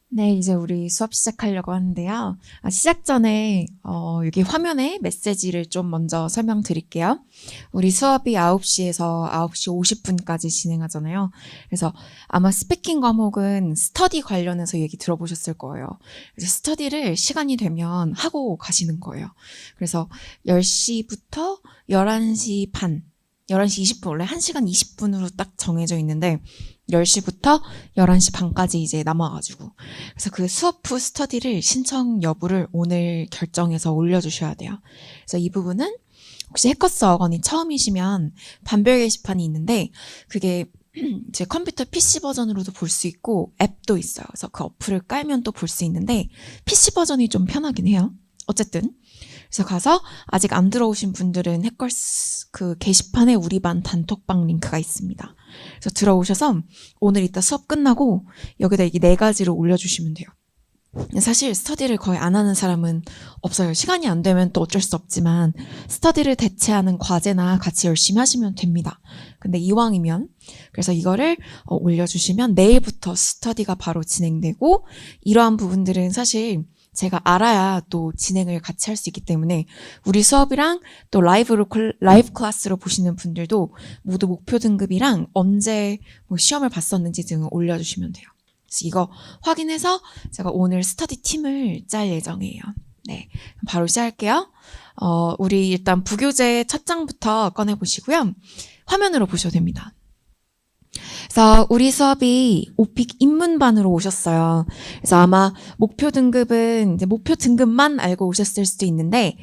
네, 이제 우리 수업 시작하려고 하는데요. 시작 전에 여기 화면에 메시지를 좀 먼저 설명드릴게요. 우리 수업이 9시에서 9시 50분까지 진행하잖아요. 그래서 아마 스피킹 과목은 스터디 관련해서 얘기 들어보셨을 거예요. 그래서 스터디를 시간이 되면 하고 가시는 거예요. 그래서 10시부터 11시 반, 11시 20분, 원래 1시간 20분으로 딱 정해져 있는데 10시부터 11시 반까지 이제 남아가지고 그래서 그 수업 후 스터디를 신청 여부를 오늘 결정해서 올려주셔야 돼요. 그래서 이 부분은 혹시 해커스 어건이 처음이시면 반별 게시판이 있는데 그게 제 컴퓨터 PC 버전으로도 볼 수 있고 앱도 있어요. 그래서 그 어플을 깔면 또 볼 수 있는데 PC 버전이 좀 편하긴 해요. 어쨌든 그래서 가서 아직 안 들어오신 분들은 해커스 그 게시판에 우리 반 단톡방 링크가 있습니다. 그래서 들어오셔서 오늘 이따 수업 끝나고 여기다 이 4가지를 올려주시면 돼요. 사실 스터디를 거의 안 하는 사람은 없어요. 시간이 안 되면 또 어쩔 수 없지만 스터디를 대체하는 과제나 같이 열심히 하시면 됩니다. 근데 이왕이면 그래서 이거를 올려주시면 내일부터 스터디가 바로 진행되고 이러한 부분들은 사실 제가 알아야 또 진행을 같이 할 수 있기 때문에 우리 수업이랑 또 라이브 클래스로 보시는 분들도 모두 목표 등급이랑 언제 뭐 시험을 봤었는지 등을 올려주시면 돼요. 그래서 이거 확인해서 제가 오늘 스터디 팀을 짤 예정이에요. 네, 바로 시작할게요. 우리 일단 부교재 첫 장부터 꺼내보시고요. 화면으로 보셔도 됩니다. 그래서 우리 수업이 오픽 입문반으로 오셨어요. 그래서 아마 목표 등급은 이제 목표 등급만 알고 오셨을 수도 있는데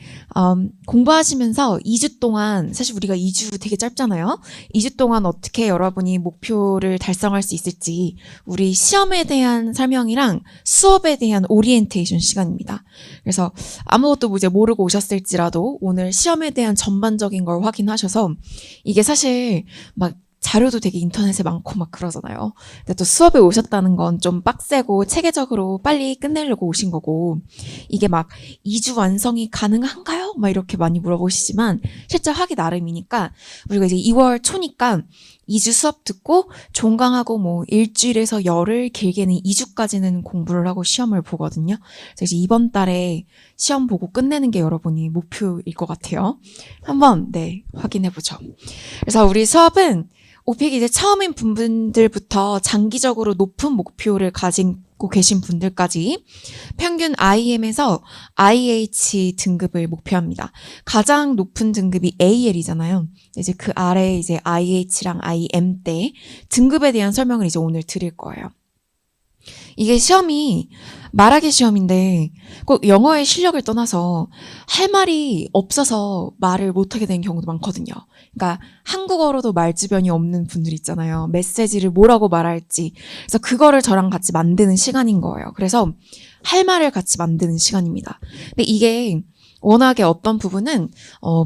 공부하시면서 2주 동안 사실 우리가 2주 되게 짧잖아요. 2주 동안 어떻게 여러분이 목표를 달성할 수 있을지 우리 시험에 대한 설명이랑 수업에 대한 오리엔테이션 시간입니다. 그래서 아무것도 이제 모르고 오셨을지라도 오늘 시험에 대한 전반적인 걸 확인하셔서 이게 사실 막 자료도 되게 인터넷에 많고 막 그러잖아요. 근데 또 수업에 오셨다는 건 좀 빡세고 체계적으로 빨리 끝내려고 오신 거고 이게 막 2주 완성이 가능한가요? 막 이렇게 많이 물어보시지만 실제 하기 나름이니까 우리가 이제 2월 초니까 2주 수업 듣고 종강하고 뭐 일주일에서 열흘 길게는 2주까지는 공부를 하고 시험을 보거든요. 그래서 이제 이번 달에 시험 보고 끝내는 게 여러분이 목표일 것 같아요. 한번 확인해 보죠. 그래서 우리 수업은 오픽 이제 처음인 분들부터 장기적으로 높은 목표를 가지고 계신 분들까지 평균 IM에서 IH 등급을 목표합니다. 가장 높은 등급이 AL이잖아요. 이제 그 아래 이제 IH랑 IM 때 등급에 대한 설명을 이제 오늘 드릴 거예요. 이게 시험이 말하기 시험인데 꼭 영어의 실력을 떠나서 할 말이 없어서 말을 못하게 되는 경우도 많거든요. 그러니까 한국어로도 말주변이 없는 분들 있잖아요. 메시지를 뭐라고 말할지. 그래서 그거를 저랑 같이 만드는 시간인 거예요. 그래서 할 말을 같이 만드는 시간입니다. 근데 이게 워낙에 어떤 부분은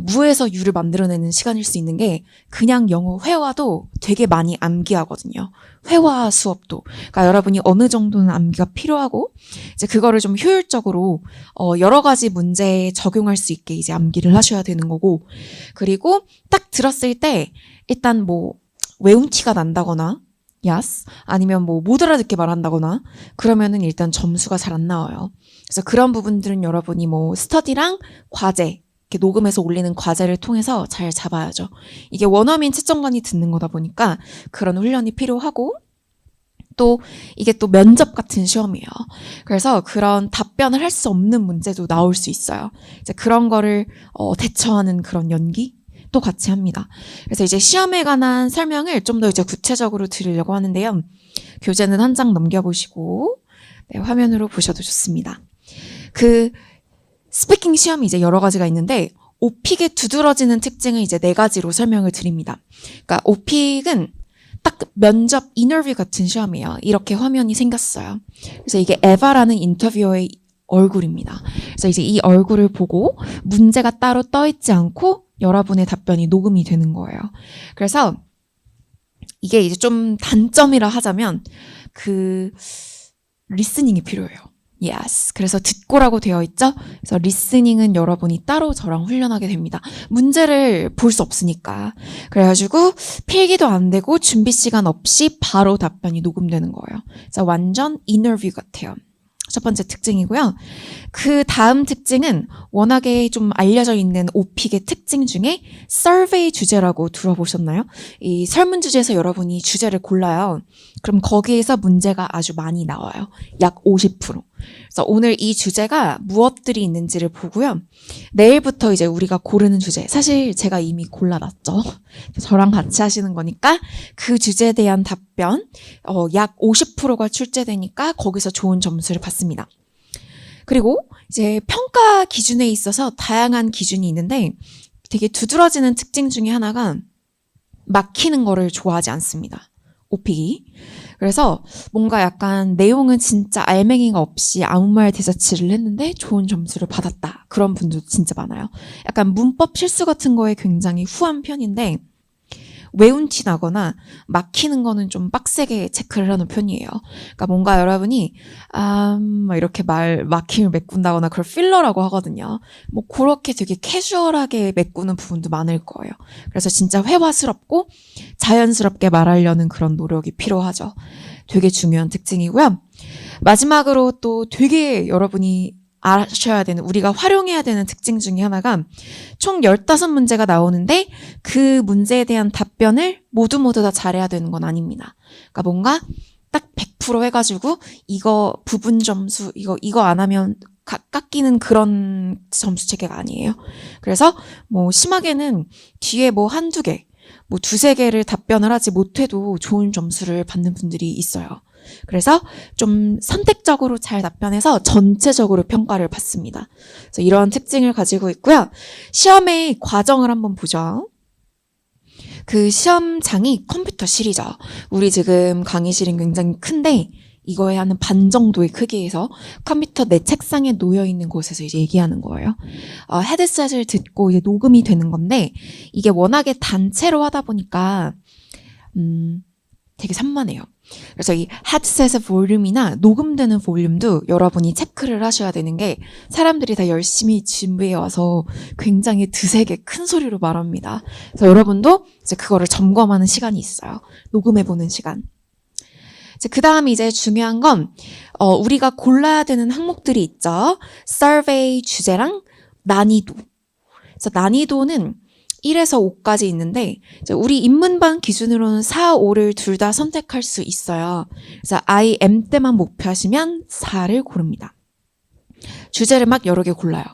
무에서 유를 만들어내는 시간일 수 있는 게 그냥 영어 회화도 되게 많이 암기하거든요. 회화 수업도. 그러니까 여러분이 어느 정도는 암기가 필요하고 이제 그거를 좀 효율적으로 여러 가지 문제에 적용할 수 있게 이제 암기를 하셔야 되는 거고 그리고 딱 들었을 때 일단 뭐 외운 티가 난다거나 yes 아니면 뭐 못 알아듣게 말한다거나 그러면은 일단 점수가 잘 안 나와요. 그래서 그런 부분들은 여러분이 뭐 스터디랑 과제 이렇게 녹음해서 올리는 과제를 통해서 잘 잡아야죠. 이게 원어민 채점관이 듣는 거다 보니까 그런 훈련이 필요하고 또 이게 또 면접 같은 시험이에요. 그래서 그런 답변을 할 수 없는 문제도 나올 수 있어요. 이제 그런 거를 대처하는 그런 연기 또 같이 합니다. 그래서 이제 시험에 관한 설명을 좀 더 이제 구체적으로 드리려고 하는데요. 교재는 한 장 넘겨보시고 화면으로 보셔도 좋습니다. 그 스피킹 시험이 이제 여러 가지가 있는데 오픽의 두드러지는 특징을 이제 4가지로 설명을 드립니다. 그러니까 오픽은 딱 면접 인터뷰 같은 시험이에요. 이렇게 화면이 생겼어요. 그래서 이게 에바라는 인터뷰어의 얼굴입니다. 그래서 이제 이 얼굴을 보고 문제가 따로 떠 있지 않고 여러분의 답변이 녹음이 되는 거예요. 그래서 이게 이제 좀 단점이라 하자면 그 리스닝이 필요해요. Yes. 그래서 듣고라고 되어 있죠? 그래서 리스닝은 여러분이 따로 저랑 훈련하게 됩니다. 문제를 볼 수 없으니까. 그래가지고 필기도 안 되고 준비 시간 없이 바로 답변이 녹음되는 거예요. 그래서 완전 인터뷰 같아요. 첫 번째 특징이고요. 그 다음 특징은 워낙에 좀 알려져 있는 오픽의 특징 중에 서베이 주제라고 들어보셨나요? 이 설문 주제에서 여러분이 주제를 골라요. 그럼 거기에서 문제가 아주 많이 나와요. 약 50%. 그래서 오늘 이 주제가 무엇들이 있는지를 보고요. 내일부터 이제 우리가 고르는 주제, 사실 제가 이미 골라놨죠. 저랑 같이 하시는 거니까 그 주제에 대한 답변 약 50%가 출제되니까 거기서 좋은 점수를 받습니다. 그리고 이제 평가 기준에 있어서 다양한 기준이 있는데 되게 두드러지는 특징 중에 하나가 막히는 거를 좋아하지 않습니다. 오픽이. 그래서 뭔가 약간 내용은 진짜 알맹이가 없이 아무 말 대자치를 했는데 좋은 점수를 받았다. 그런 분들도 진짜 많아요. 약간 문법 실수 같은 거에 굉장히 후한 편인데 외운 티 나거나 막히는 거는 좀 빡세게 체크를 하는 편이에요. 그러니까 뭔가 여러분이 막 이렇게 말 막힘을 메꾼다거나 그걸 필러라고 하거든요. 뭐 그렇게 되게 캐주얼하게 메꾸는 부분도 많을 거예요. 그래서 진짜 회화스럽고 자연스럽게 말하려는 그런 노력이 필요하죠. 되게 중요한 특징이고요. 마지막으로 또 되게 여러분이 아셔야 되는, 우리가 활용해야 되는 특징 중에 하나가 총 15문제가 나오는데 그 문제에 대한 답변을 모두 다 잘해야 되는 건 아닙니다. 그러니까 뭔가 딱 100% 해가지고 이거 부분 점수, 이거 안 하면 깎이는 그런 점수 체계가 아니에요. 그래서 뭐 심하게는 뒤에 뭐 한두 개, 뭐 두세 개를 답변을 하지 못해도 좋은 점수를 받는 분들이 있어요. 그래서 좀 선택적으로 잘 답변해서 전체적으로 평가를 받습니다. 그래서 이런 특징을 가지고 있고요. 시험의 과정을 한번 보죠. 그 시험장이 컴퓨터실이죠. 우리 지금 강의실은 굉장히 큰데 이거에 하는 반 정도의 크기에서 컴퓨터 내 책상에 놓여 있는 곳에서 이제 얘기하는 거예요. 헤드셋을 듣고 이제 녹음이 되는 건데 이게 워낙에 단체로 하다 보니까 되게 산만해요. 그래서 이 헤드셋의 볼륨이나 녹음되는 볼륨도 여러분이 체크를 하셔야 되는 게 사람들이 다 열심히 준비해 와서 굉장히 드세게 큰 소리로 말합니다. 그래서 여러분도 이제 그거를 점검하는 시간이 있어요. 녹음해보는 시간. 그 다음 이제 중요한 건 우리가 골라야 되는 항목들이 있죠. 서베이 주제랑 난이도. 그래서 난이도는 1에서 5까지 있는데 우리 인문반 기준으로는 4, 5를 둘 다 선택할 수 있어요. 그래서 IM 때만 목표하시면 4를 고릅니다. 주제를 막 여러 개 골라요.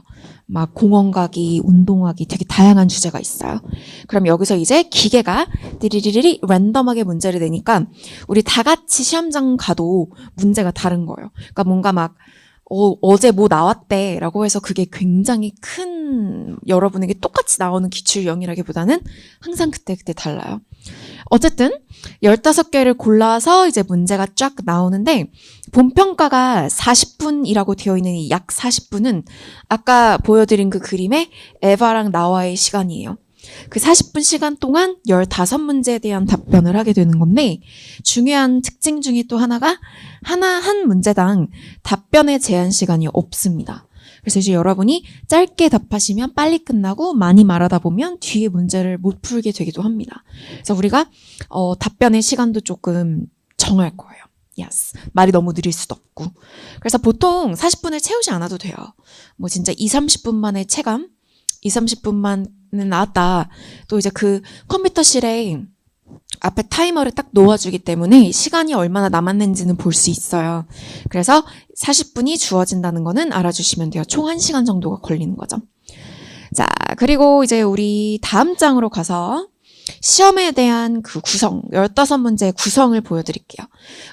막 공원가기, 운동하기 되게 다양한 주제가 있어요. 그럼 여기서 이제 기계가 디리리리 랜덤하게 문제를 내니까 우리 다 같이 시험장 가도 문제가 다른 거예요. 그러니까 뭔가 막 어제 뭐 나왔대 라고 해서 그게 굉장히 큰 여러분에게 똑같이 나오는 기출 영이라기보다는 항상 그때그때 달라요. 어쨌든 15개를 골라서 이제 문제가 쫙 나오는데 본평가가 40분이라고 되어 있는 이 약 40분은 아까 보여드린 그 그림에 에바랑 나와의 시간이에요. 그 40분 시간 동안 15문제에 대한 답변을 하게 되는 건데 중요한 특징 중에 또 하나가 한 문제당 답변의 제한 시간이 없습니다. 그래서 이제 여러분이 짧게 답하시면 빨리 끝나고 많이 말하다 보면 뒤에 문제를 못 풀게 되기도 합니다. 그래서 우리가 답변의 시간도 조금 정할 거예요. Yes. 말이 너무 느릴 수도 없고. 그래서 보통 40분을 채우지 않아도 돼요. 뭐 진짜 20-30분 만에 체감? 20-30분만은 나왔다. 또 이제 그 컴퓨터실에 앞에 타이머를 딱 놓아주기 때문에 시간이 얼마나 남았는지는 볼 수 있어요. 그래서 40분이 주어진다는 거는 알아주시면 돼요. 총 1시간 정도가 걸리는 거죠. 자, 그리고 이제 우리 다음 장으로 가서 시험에 대한 그 구성, 15문제의 구성을 보여드릴게요.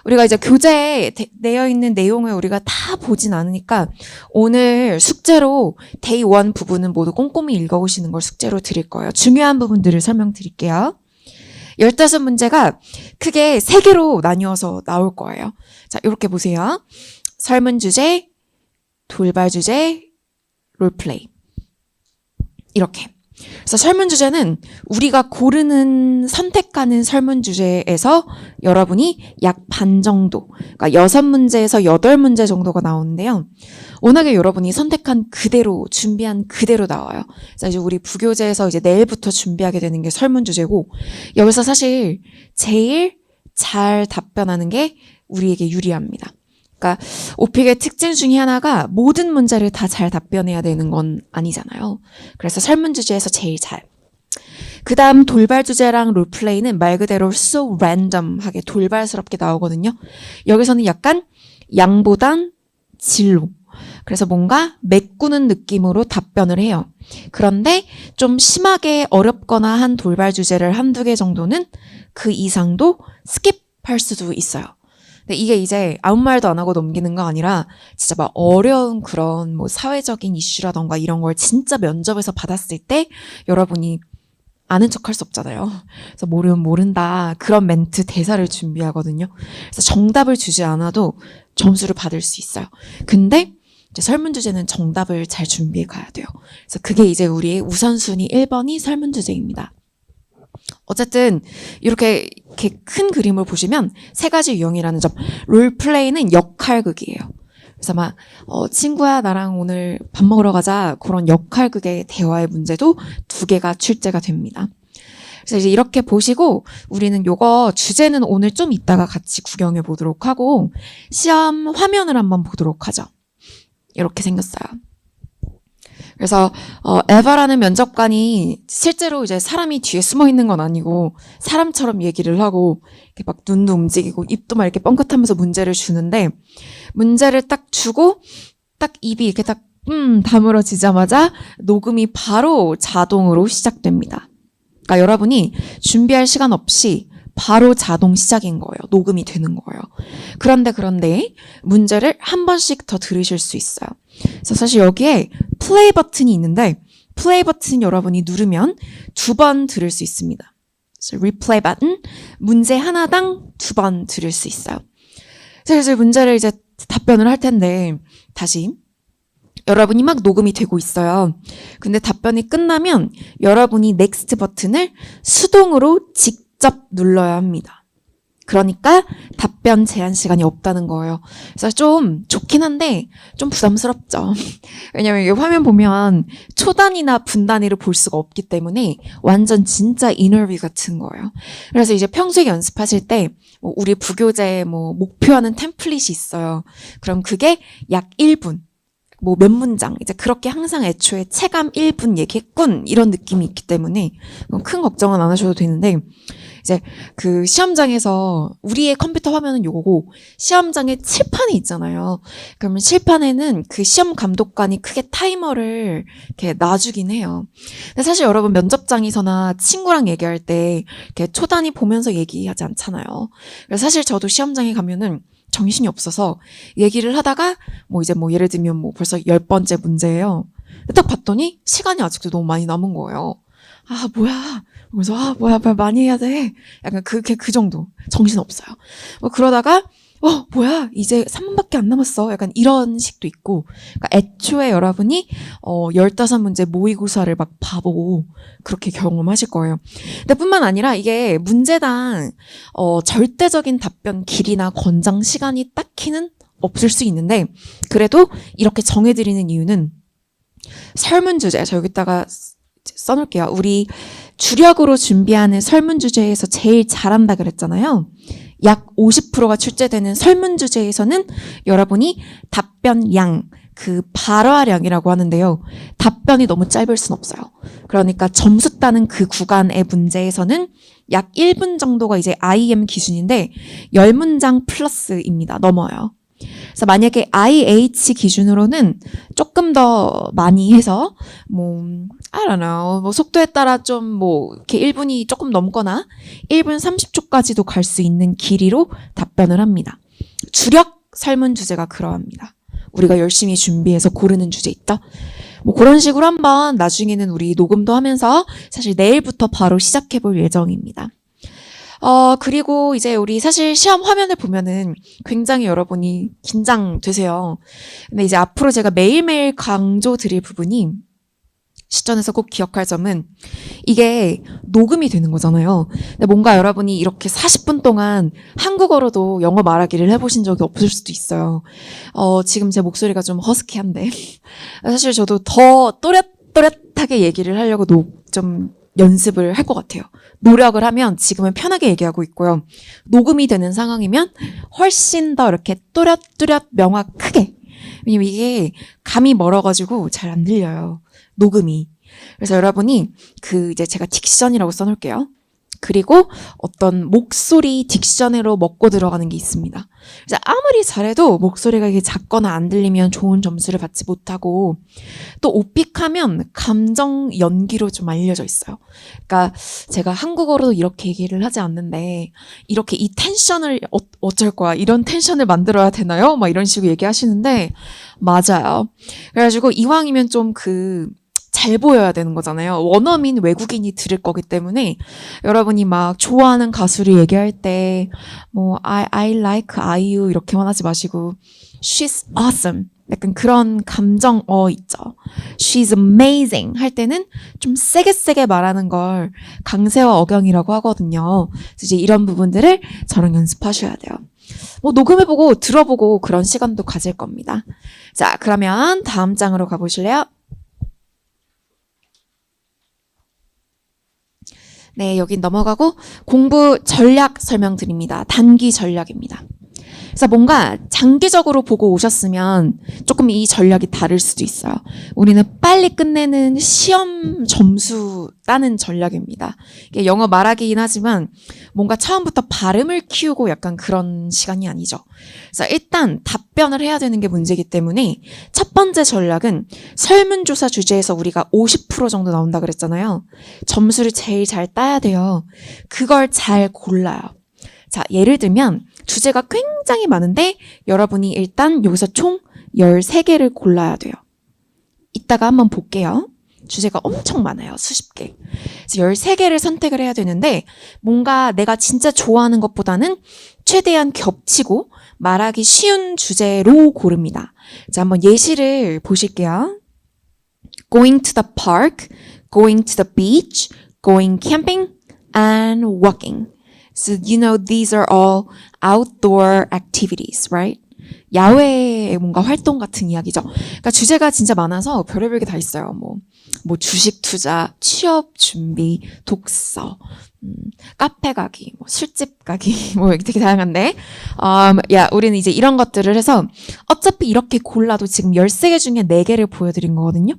우리가 이제 교재에 내어 있는 내용을 우리가 다 보진 않으니까 오늘 숙제로 데이 1 부분은 모두 꼼꼼히 읽어보시는 걸 숙제로 드릴 거예요. 중요한 부분들을 설명드릴게요. 15문제가 크게 3개로 나뉘어서 나올 거예요. 자, 이렇게 보세요. 설문 주제, 돌발 주제, 롤플레이. 이렇게. 그래서 설문 주제는 우리가 고르는 선택하는 설문 주제에서 여러분이 약 반 정도, 그러니까 6문제에서 8문제 정도가 나오는데요. 워낙에 여러분이 선택한 그대로, 준비한 그대로 나와요. 그래서 이제 우리 부교재에서 이제 내일부터 준비하게 되는 게 설문 주제고, 여기서 사실 제일 잘 답변하는 게 우리에게 유리합니다. 그러니까 오픽의 특징 중에 하나가 모든 문제를 다 잘 답변해야 되는 건 아니잖아요. 그래서 설문주제에서 제일 잘. 그 다음 돌발 주제랑 롤플레이는 말 그대로 so random하게 돌발스럽게 나오거든요. 여기서는 약간 양보단 진로. 그래서 뭔가 메꾸는 느낌으로 답변을 해요. 그런데 좀 심하게 어렵거나 한 돌발 주제를 한두 개 정도는 그 이상도 스킵할 수도 있어요. 근데 이게 이제 아무 말도 안 하고 넘기는 거 아니라 진짜 막 어려운 그런 뭐 사회적인 이슈라던가 이런 걸 진짜 면접에서 받았을 때 여러분이 아는 척 할 수 없잖아요. 그래서 모르면 모른다. 그런 멘트 대사를 준비하거든요. 그래서 정답을 주지 않아도 점수를 받을 수 있어요. 근데 이제 설문주제는 정답을 잘 준비해 가야 돼요. 그래서 그게 이제 우리의 우선순위 1번이 설문주제입니다. 어쨌든 이렇게 큰 그림을 보시면 세 가지 유형이라는 점. 롤플레이는 역할극이에요. 그래서 막 친구야 나랑 오늘 밥 먹으러 가자 그런 역할극의 대화의 문제도 2개가 출제가 됩니다. 그래서 이제 이렇게 보시고 우리는 요거 주제는 오늘 좀 이따가 같이 구경해 보도록 하고 시험 화면을 한번 보도록 하죠. 이렇게 생겼어요. 그래서 에바라는 면접관이 실제로 이제 사람이 뒤에 숨어 있는 건 아니고 사람처럼 얘기를 하고 이렇게 막 눈도 움직이고 입도 막 이렇게 뻥긋하면서 문제를 주는데 문제를 딱 주고 딱 입이 이렇게 딱 다물어지자마자 녹음이 바로 자동으로 시작됩니다. 그러니까 여러분이 준비할 시간 없이 바로 자동 시작인 거예요. 녹음이 되는 거예요. 그런데 문제를 한 번씩 더 들으실 수 있어요. 그래서 사실 여기에 플레이 버튼이 있는데 플레이 버튼 여러분이 누르면 2번 들을 수 있습니다. 그래서 리플레이 버튼 문제 하나당 2번 들을 수 있어요. 그래서 문제를 이제 답변을 할 텐데 다시 여러분이 막 녹음이 되고 있어요. 근데 답변이 끝나면 여러분이 넥스트 버튼을 수동으로 직접 눌러야 합니다. 그러니까 답변 제한 시간이 없다는 거예요. 그래서 좀 좋긴 한데 좀 부담스럽죠. 왜냐면 이게 화면 보면 초단위나 분단위를 볼 수가 없기 때문에 완전 진짜 인터뷰 같은 거예요. 그래서 이제 평소에 연습하실 때 뭐 우리 부교재에 뭐 목표하는 템플릿이 있어요. 그럼 그게 약 1분. 뭐 몇 문장 이제 그렇게 항상 애초에 체감 1분 얘기했군 이런 느낌이 있기 때문에 큰 걱정은 안 하셔도 되는데 이제 그 시험장에서 우리의 컴퓨터 화면은 요거고 시험장에 칠판이 있잖아요. 그러면 칠판에는 그 시험 감독관이 크게 타이머를 이렇게 놔주긴 해요. 근데 사실 여러분 면접장에서나 친구랑 얘기할 때 이렇게 초단위 보면서 얘기하지 않잖아요. 그래서 사실 저도 시험장에 가면은 정신이 없어서 얘기를 하다가 뭐 이제 뭐 예를 들면 뭐 벌써 10번째 문제예요. 딱 봤더니 시간이 아직도 너무 많이 남은 거예요. 아 뭐야. 그래서 뭐야 빨리 많이 해야 돼. 약간 그 정도 정신 없어요. 뭐 그러다가 뭐야 이제 3분밖에 안 남았어. 약간 이런 식도 있고. 그러니까 애초에 여러분이 15문제 모의고사를 막 봐보고 그렇게 경험하실 거예요. 근데 뿐만 아니라 이게 문제당 절대적인 답변 길이나 권장 시간이 딱히는 없을 수 있는데 그래도 이렇게 정해드리는 이유는 설문주제 저 여기다가 써놓을게요. 우리 주력으로 준비하는 설문주제에서 제일 잘한다 그랬잖아요. 약 50%가 출제되는 설문주제에서는 여러분이 답변량, 그 발화량이라고 하는데요. 답변이 너무 짧을 순 없어요. 그러니까 점수 따는 그 구간의 문제에서는 약 1분 정도가 이제 IM 기준인데 10문장 플러스입니다. 넘어요. 그래서 만약에 IH 기준으로는 조금 더 많이 해서 I don't know 뭐 속도에 따라 좀 뭐 이렇게 1분이 조금 넘거나 1분 30초까지도 갈 수 있는 길이로 답변을 합니다. 주력 설문 주제가 그러합니다. 우리가 열심히 준비해서 고르는 주제 있다. 뭐 그런 식으로 한번 나중에는 우리 녹음도 하면서 사실 내일부터 바로 시작해 볼 예정입니다. 그리고 이제 우리 사실 시험 화면을 보면은 굉장히 여러분이 긴장되세요. 근데 이제 앞으로 제가 매일매일 강조 드릴 부분이 시전에서 꼭 기억할 점은 이게 녹음이 되는 거잖아요. 근데 뭔가 여러분이 이렇게 40분 동안 한국어로도 영어 말하기를 해보신 적이 없을 수도 있어요. 지금 제 목소리가 좀 허스키한데 사실 저도 더 또렷하게 얘기를 하려고 좀 연습을 할 것 같아요. 노력을 하면 지금은 편하게 얘기하고 있고요. 녹음이 되는 상황이면 훨씬 더 이렇게 또렷또렷 명확하게. 왜냐면 이게 감이 멀어가지고 잘 안 들려요. 녹음이. 그래서 여러분이 이제 제가 딕션이라고 써놓을게요. 그리고 어떤 목소리 딕션으로 먹고 들어가는 게 있습니다. 그래서 아무리 잘해도 목소리가 이게 작거나 안 들리면 좋은 점수를 받지 못하고 또 오픽하면 감정 연기로 좀 알려져 있어요. 그러니까 제가 한국어로도 이렇게 얘기를 하지 않는데 이렇게 이 텐션을 어쩔 거야? 이런 텐션을 만들어야 되나요? 막 이런 식으로 얘기하시는데 맞아요. 그래가지고 이왕이면 좀 잘 보여야 되는 거잖아요. 원어민 외국인이 들을 거기 때문에 여러분이 막 좋아하는 가수를 얘기할 때 I like IU 이렇게만 하지 마시고 She's awesome 약간 그런 감정 있죠. She's amazing 할 때는 좀 세게 말하는 걸 강세와 억양이라고 하거든요. 그래서 이제 이런 부분들을 저랑 연습하셔야 돼요. 녹음해보고 들어보고 그런 시간도 가질 겁니다. 자, 그러면 다음 장으로 가보실래요? 네, 여긴 넘어가고 공부 전략 설명드립니다. 단기 전략입니다. 그래서 뭔가 장기적으로 보고 오셨으면 조금 이 전략이 다를 수도 있어요. 우리는 빨리 끝내는 시험 점수 따는 전략입니다. 이게 영어 말하기긴 하지만 뭔가 처음부터 발음을 키우고 약간 그런 시간이 아니죠. 그래서 일단 답변을 해야 되는 게 문제이기 때문에 첫 번째 전략은 설문조사 주제에서 우리가 50% 정도 나온다 그랬잖아요. 점수를 제일 잘 따야 돼요. 그걸 잘 골라요. 자, 예를 들면 주제가 굉장히 많은데 여러분이 일단 여기서 총 13개를 골라야 돼요. 이따가 한번 볼게요. 주제가 엄청 많아요. 수십 개. 그래서 13개를 선택을 해야 되는데 뭔가 내가 진짜 좋아하는 것보다는 최대한 겹치고 말하기 쉬운 주제로 고릅니다. 자, 한번 예시를 보실게요. Going to the park, going to the beach, going camping, and walking. So, these are all outdoor activities, right? 야외의 뭔가 활동 같은 이야기죠. 그러니까 주제가 진짜 많아서 별의별 게 다 있어요. 뭐 주식 투자, 취업 준비, 독서, 카페 가기, 술집 가기, 되게 다양한데. 우리는 이제 이런 것들을 해서 어차피 이렇게 골라도 지금 13개 중에 4개를 보여드린 거거든요.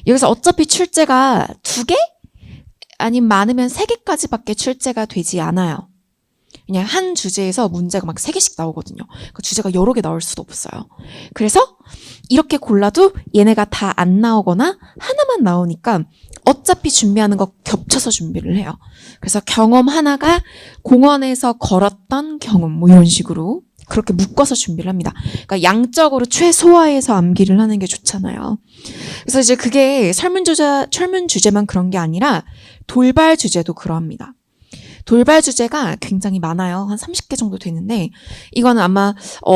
여기서 어차피 출제가 2개? 아니면 많으면 3개까지밖에 출제가 되지 않아요. 그냥 한 주제에서 문제가 막 3개씩 나오거든요. 그 주제가 여러 개 나올 수도 없어요. 그래서 이렇게 골라도 얘네가 다 안 나오거나 하나만 나오니까 어차피 준비하는 거 겹쳐서 준비를 해요. 그래서 경험 하나가 공원에서 걸었던 경험 이런 식으로 그렇게 묶어서 준비를 합니다. 그러니까 양적으로 최소화해서 암기를 하는 게 좋잖아요. 그래서 이제 그게 설문 주제만 그런 게 아니라 돌발 주제도 그러합니다. 돌발 주제가 굉장히 많아요. 한 30개 정도 되는데 이거는 아마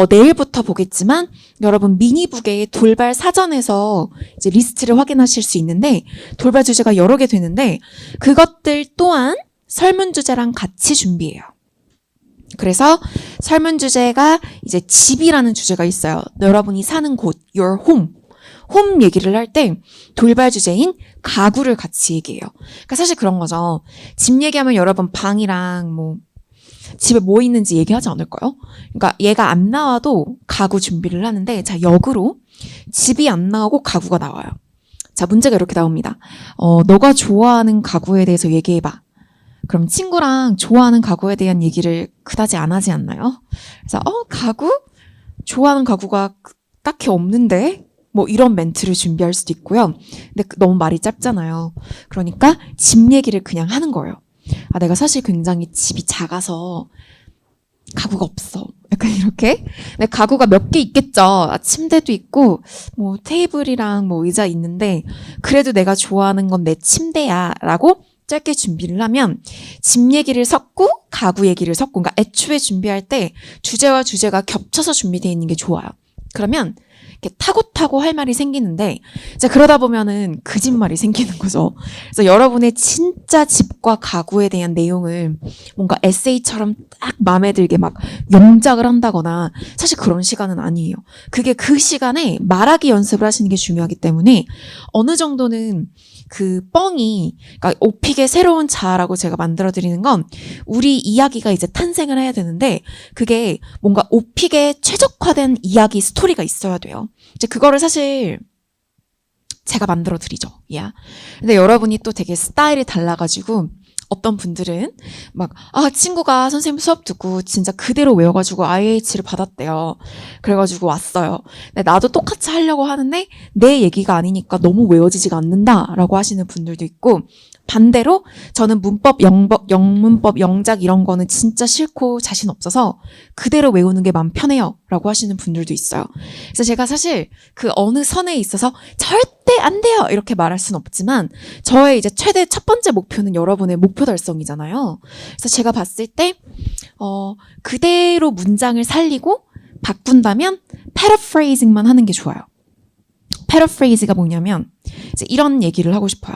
내일부터 보겠지만 여러분 미니북의 돌발 사전에서 이제 리스트를 확인하실 수 있는데 돌발 주제가 여러 개 되는데 그것들 또한 설문 주제랑 같이 준비해요. 그래서 설문 주제가 이제 집이라는 주제가 있어요. 여러분이 사는 곳, your home. 홈 얘기를 할 때 돌발 주제인 가구를 같이 얘기해요. 그러니까 사실 그런 거죠. 집 얘기하면 여러분 방이랑 집에 뭐 있는지 얘기하지 않을까요? 그러니까 얘가 안 나와도 가구 준비를 하는데 자 역으로 집이 안 나오고 가구가 나와요. 자 문제가 이렇게 나옵니다. 너가 좋아하는 가구에 대해서 얘기해봐. 그럼 친구랑 좋아하는 가구에 대한 얘기를 그다지 안 하지 않나요? 그래서 가구? 좋아하는 가구가 딱히 없는데? 이런 멘트를 준비할 수도 있고요. 근데 너무 말이 짧잖아요. 그러니까 집 얘기를 그냥 하는 거예요. 내가 사실 굉장히 집이 작아서 가구가 없어. 약간 이렇게. 근데 가구가 몇 개 있겠죠. 침대도 있고, 테이블이랑 의자 있는데, 그래도 내가 좋아하는 건 내 침대야. 라고 짧게 준비를 하면, 집 얘기를 섞고, 가구 얘기를 섞고, 그러니까 애초에 준비할 때 주제와 주제가 겹쳐서 준비되어 있는 게 좋아요. 그러면 이렇게 타고 할 말이 생기는데 이제 그러다 보면은 거짓말이 생기는 거죠. 그래서 여러분의 진짜 집과 가구에 대한 내용을 뭔가 에세이처럼 딱 마음에 들게 막 영작을 한다거나 사실 그런 시간은 아니에요. 그게 그 시간에 말하기 연습을 하시는 게 중요하기 때문에 어느 정도는 그 뻥이 그러니까 오픽의 새로운 자아라고 제가 만들어 드리는 건 우리 이야기가 이제 탄생을 해야 되는데 그게 뭔가 오픽에 최적화된 이야기 스토리가 있어야 돼요. 이제 그거를 사실 제가 만들어 드리죠. 야. 근데 여러분이 또 되게 스타일이 달라가지고 어떤 분들은 막 친구가 선생님 수업 듣고 진짜 그대로 외워가지고 IH를 받았대요. 그래가지고 왔어요. 근데 나도 똑같이 하려고 하는데 내 얘기가 아니니까 너무 외워지지가 않는다라고 하시는 분들도 있고 반대로 저는 문법, 영문법, 영작 이런 거는 진짜 싫고 자신 없어서 그대로 외우는 게 마음 편해요 라고 하시는 분들도 있어요. 그래서 제가 사실 그 어느 선에 있어서 절대 안 돼요 이렇게 말할 순 없지만 저의 이제 최대 첫 번째 목표는 여러분의 목표 달성이잖아요. 그래서 제가 봤을 때 그대로 문장을 살리고 바꾼다면 paraphrasing만 하는 게 좋아요. 패러프레이즈가 뭐냐면 이제 이런 얘기를 하고 싶어요.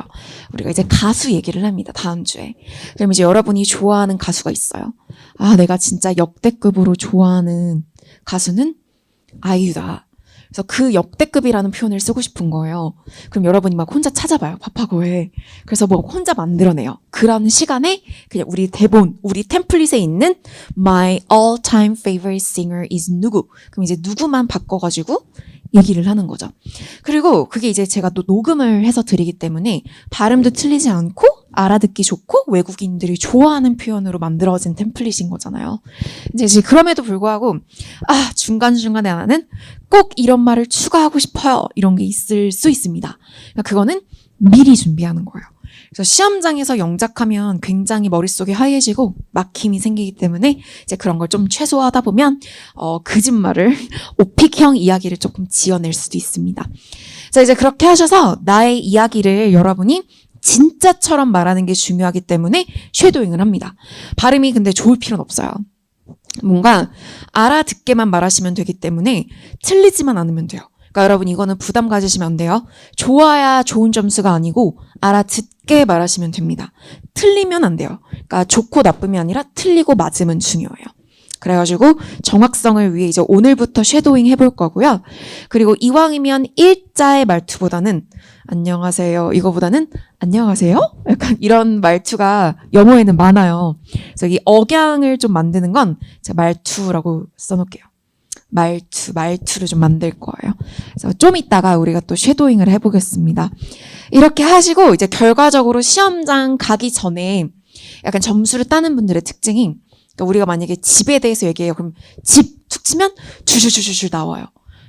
우리가 이제 가수 얘기를 합니다. 다음 주에. 그럼 이제 여러분이 좋아하는 가수가 있어요. 내가 진짜 역대급으로 좋아하는 가수는 아이유다. 그래서 그 역대급이라는 표현을 쓰고 싶은 거예요. 그럼 여러분이 막 혼자 찾아봐요. 파파고에. 그래서 뭐 혼자 만들어내요. 그런 시간에 그냥 우리 대본, 우리 템플릿에 있는 My all-time favorite singer is 누구. 그럼 이제 누구만 바꿔가지고 얘기를 하는 거죠. 그리고 그게 이제 제가 또 녹음을 해서 드리기 때문에 발음도 틀리지 않고 알아듣기 좋고 외국인들이 좋아하는 표현으로 만들어진 템플릿인 거잖아요. 이제 그럼에도 불구하고 중간중간에 나는 꼭 이런 말을 추가하고 싶어요. 이런 게 있을 수 있습니다. 그러니까 그거는 미리 준비하는 거예요. 그래서 시험장에서 영작하면 굉장히 머릿속이 하얘지고 막힘이 생기기 때문에 이제 그런 걸 좀 최소화하다 보면 거짓말을 오픽형 이야기를 조금 지어낼 수도 있습니다. 자, 이제 그렇게 하셔서 나의 이야기를 여러분이 진짜처럼 말하는 게 중요하기 때문에 쉐도잉을 합니다. 발음이 근데 좋을 필요는 없어요. 뭔가 알아듣게만 말하시면 되기 때문에 틀리지만 않으면 돼요. 그러니까 여러분 이거는 부담 가지시면 안 돼요. 좋아야 좋은 점수가 아니고 알아듣게 말하시면 됩니다. 틀리면 안 돼요. 그러니까 좋고 나쁨이 아니라 틀리고 맞으면 중요해요. 그래가지고 정확성을 위해 이제 오늘부터 쉐도잉 해볼 거고요. 그리고 이왕이면 일자의 말투보다는 안녕하세요 이거보다는 안녕하세요? 약간 이런 말투가 영어에는 많아요. 그래서 이 억양을 좀 만드는 건 제가 말투라고 써놓을게요. 말투를 좀 만들 거예요. 그래서 좀 이따가 우리가 또 쉐도잉을 해보겠습니다. 이렇게 하시고 이제 결과적으로 시험장 가기 전에 약간 점수를 따는 분들의 특징이 그러니까 우리가 만약에 집에 대해서 얘기해요. 그럼 집 툭 치면 주주주주주 나와요.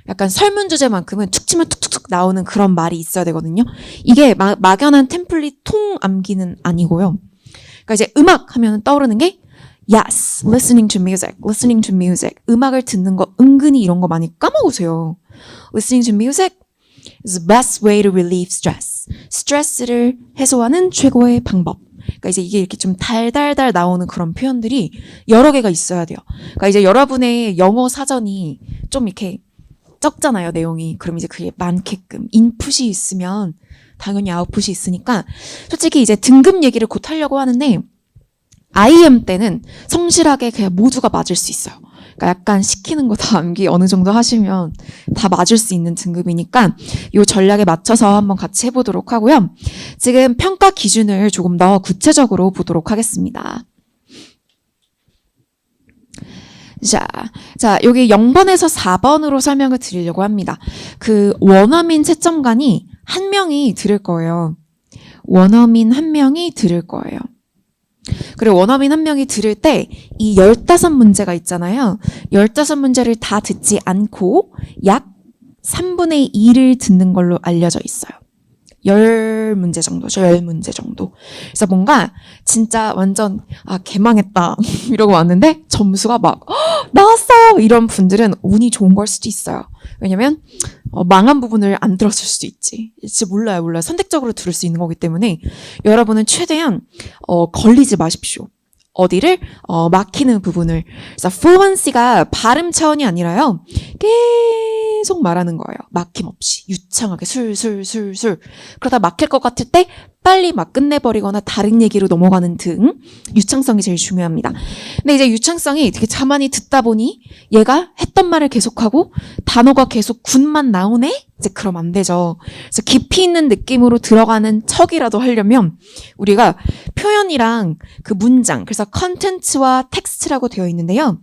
약간 설문 주제만큼은 툭 치면 툭툭툭 나오는 그런 말이 있어야 되거든요. 이게 막연한 템플릿 통 암기는 아니고요. 그러니까 이제 음악 하면 떠오르는 게 Yes, listening to music, listening to music. 음악을 듣는 거 은근히 이런 거 많이 까먹으세요. Listening to music is the best way to relieve stress. 스트레스를 해소하는 최고의 방법. 그러니까 이제 이게 이렇게 좀 달달달 나오는 그런 표현들이 여러 개가 있어야 돼요. 그러니까 이제 여러분의 영어 사전이 좀 이렇게 적잖아요, 내용이. 그럼 이제 그게 많게끔 인풋이 있으면 당연히 아웃풋이 있으니까 솔직히 이제 등급 얘기를 곧 하려고 하는데 IM 때는 성실하게 그냥 모두가 맞을 수 있어요. 그러니까 약간 시키는 거 다 암기 어느 정도 하시면 다 맞을 수 있는 등급이니까 이 전략에 맞춰서 한번 같이 해보도록 하고요. 지금 평가 기준을 조금 더 구체적으로 보도록 하겠습니다. 자, 여기 0번에서 4번으로 설명을 드리려고 합니다. 그 원어민 채점관이 한 명이 들을 거예요. 원어민 한 명이 들을 거예요. 그리고 원어민 한 명이 들을 때 이 15문제가 있잖아요. 15문제를 다 듣지 않고 약 3분의 2를 듣는 걸로 알려져 있어요. 10문제 정도죠. 10문제 정도. 그래서 뭔가 진짜 완전 개망했다 이러고 왔는데 점수가 막 나왔어요. 이런 분들은 운이 좋은 걸 수도 있어요. 왜냐면 망한 부분을 안 들었을 수도 있지. 진짜 몰라요. 선택적으로 들을 수 있는 거기 때문에 여러분은 최대한 걸리지 마십시오. 어디를 막히는 부분을. 그래서 fluency가 발음 차원이 아니라요. 계속 말하는 거예요. 막힘없이 유창하게 술술술술. 그러다 막힐 것 같을 때 빨리 막 끝내버리거나 다른 얘기로 넘어가는 등 유창성이 제일 중요합니다. 근데 이제 유창성이 되게 가만히 듣다 보니 얘가 했던 말을 계속하고 단어가 계속 군만 나오네? 이제 그럼 안 되죠. 그래서 깊이 있는 느낌으로 들어가는 척이라도 하려면 우리가 표현이랑 그 문장, 그래서 컨텐츠와 텍스트라고 되어 있는데요.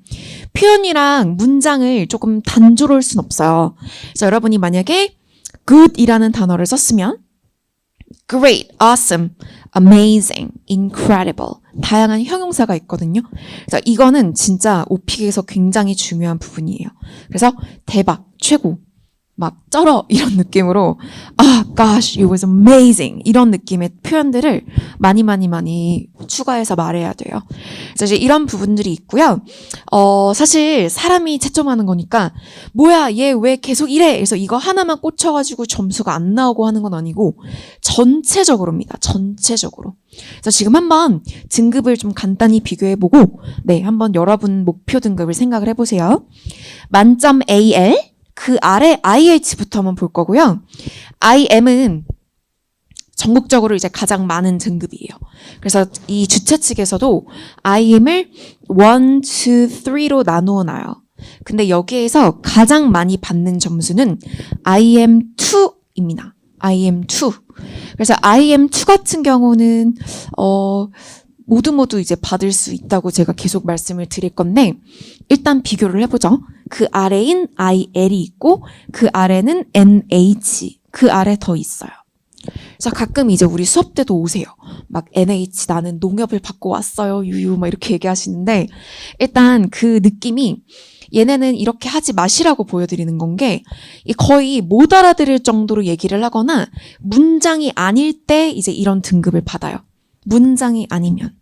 표현이랑 문장을 조금 단조로울 순 없어요. 그래서 여러분이 만약에 good이라는 단어를 썼으면 great, awesome, amazing, incredible 다양한 형용사가 있거든요. 그래서 이거는 진짜 오픽에서 굉장히 중요한 부분이에요. 그래서 대박, 최고, 막 쩔어 이런 느낌으로 gosh, it was amazing 이런 느낌의 표현들을 많이 추가해서 말해야 돼요. 그래서 이제 이런 부분들이 있고요. 사실 사람이 채점하는 거니까 뭐야 얘 왜 계속 이래? 그래서 이거 하나만 꽂혀가지고 점수가 안 나오고 하는 건 아니고 전체적으로입니다. 전체적으로. 그래서 지금 한번 등급을 좀 간단히 비교해보고 한번 여러분 목표 등급을 생각을 해보세요. 만점 AL 그 아래 IH부터 한번 볼 거고요. IM은 전국적으로 이제 가장 많은 등급이에요. 그래서 이 주최 측에서도 IM을 1, 2, 3로 나누어 놔요. 근데 여기에서 가장 많이 받는 점수는 IM2입니다. IM2. 그래서 IM2 같은 경우는 모두 이제 받을 수 있다고 제가 계속 말씀을 드릴 건데 일단 비교를 해보죠. 그 아래인 IL이 있고 그 아래는 NH, 그 아래 더 있어요. 그래서 가끔 이제 우리 수업 때도 오세요. 막 NH 나는 농협을 받고 왔어요. 유유 막 이렇게 얘기하시는데 일단 그 느낌이 얘네는 이렇게 하지 마시라고 보여드리는 건 게 거의 못 알아들을 정도로 얘기를 하거나 문장이 아닐 때 이제 이런 등급을 받아요. 문장이 아니면.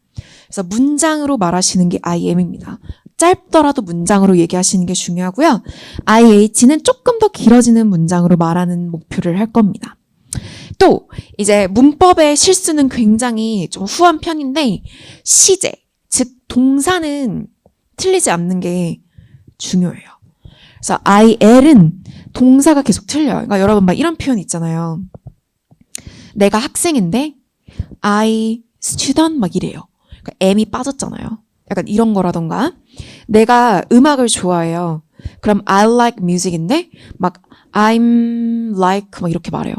그래서 문장으로 말하시는 게 IM입니다. 짧더라도 문장으로 얘기하시는 게 중요하고요. IH는 조금 더 길어지는 문장으로 말하는 목표를 할 겁니다. 또 이제 문법의 실수는 굉장히 좀 후한 편인데 시제, 즉 동사는 틀리지 않는 게 중요해요. 그래서 IL은 동사가 계속 틀려요. 그러니까 여러분 막 이런 표현 있잖아요. 내가 학생인데 I student 막 이래요. 그러니까 M이 빠졌잖아요. 약간 이런 거라던가 내가 음악을 좋아해요. 그럼 I like music인데 막 I'm like 막 이렇게 말해요.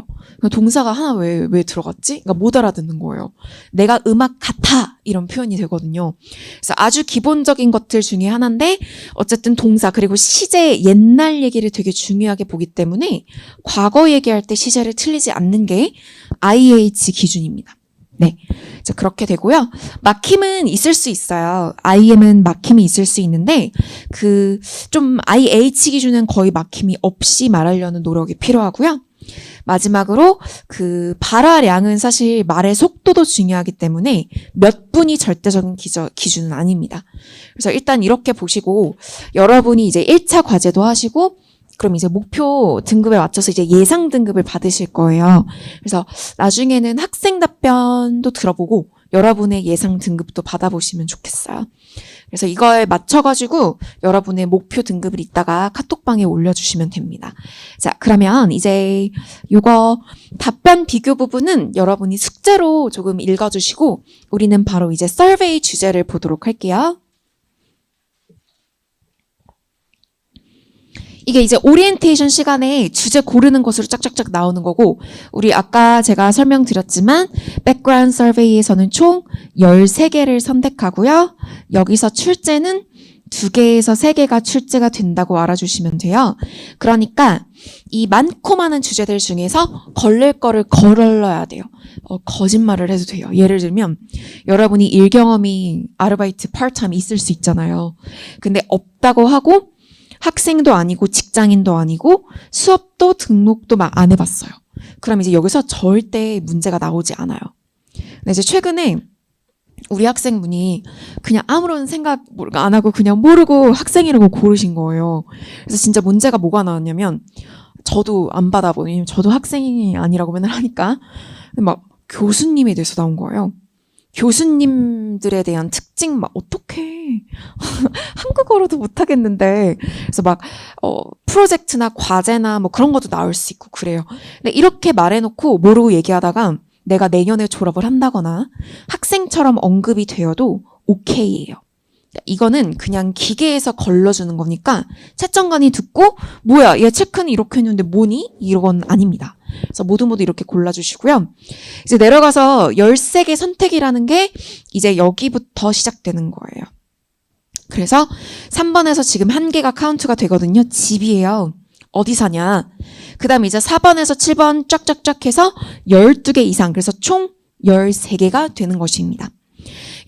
동사가 하나 왜 들어갔지? 그러니까 못 알아듣는 거예요. 내가 음악 같아 이런 표현이 되거든요. 그래서 아주 기본적인 것들 중에 하나인데 어쨌든 동사 그리고 시제 옛날 얘기를 되게 중요하게 보기 때문에 과거 얘기할 때 시제를 틀리지 않는 게 IH 기준입니다. 네. 자, 그렇게 되고요. 막힘은 있을 수 있어요. IM은 막힘이 있을 수 있는데, 좀 IH 기준은 거의 막힘이 없이 말하려는 노력이 필요하고요. 마지막으로, 발화량은 사실 말의 속도도 중요하기 때문에 몇 분이 절대적인 기준은 아닙니다. 그래서 일단 이렇게 보시고, 여러분이 이제 1차 과제도 하시고, 그럼 이제 목표 등급에 맞춰서 이제 예상 등급을 받으실 거예요. 그래서 나중에는 학생 답변도 들어보고 여러분의 예상 등급도 받아보시면 좋겠어요. 그래서 이거에 맞춰가지고 여러분의 목표 등급을 이따가 카톡방에 올려주시면 됩니다. 자, 그러면 이제 이거 답변 비교 부분은 여러분이 숙제로 조금 읽어주시고 우리는 바로 이제 서베이 주제를 보도록 할게요. 이게 이제 오리엔테이션 시간에 주제 고르는 것으로 짝짝짝 나오는 거고 우리 아까 제가 설명드렸지만 백그라운드 서베이에서는 총 13개를 선택하고요. 여기서 출제는 2개에서 3개가 출제가 된다고 알아주시면 돼요. 그러니까 이 많고 많은 주제들 중에서 걸릴 거를 걸러야 돼요. 거짓말을 해도 돼요. 예를 들면 여러분이 일 경험이 아르바이트 파트타임 있을 수 있잖아요. 근데 없다고 하고 학생도 아니고 직장인도 아니고 수업도 등록도 막 안 해봤어요. 그럼 이제 여기서 절대 문제가 나오지 않아요. 근데 이제 최근에 우리 학생분이 그냥 아무런 생각 안 하고 그냥 모르고 학생이라고 고르신 거예요. 그래서 진짜 문제가 뭐가 나왔냐면 저도 안 받아보니 저도 학생이 아니라고 맨날 하니까 막 교수님에 대해서 나온 거예요. 교수님들에 대한 특징 막 어떻게 한국어로도 못하겠는데 그래서 막 프로젝트나 과제나 뭐 그런 것도 나올 수 있고 그래요. 근데 이렇게 말해놓고 모르고 얘기하다가 내가 내년에 졸업을 한다거나 학생처럼 언급이 되어도 오케이예요. 이거는 그냥 기계에서 걸러주는 거니까 채점관이 듣고 뭐야 얘 체크는 이렇게 했는데 뭐니? 이건 아닙니다. 그래서 모두 이렇게 골라주시고요. 이제 내려가서 13개 선택이라는 게 이제 여기부터 시작되는 거예요. 그래서 3번에서 지금 1개가 카운트가 되거든요. 집이에요. 어디 사냐. 그 다음 이제 4번에서 7번 쫙쫙쫙 해서 12개 이상 그래서 총 13개가 되는 것입니다.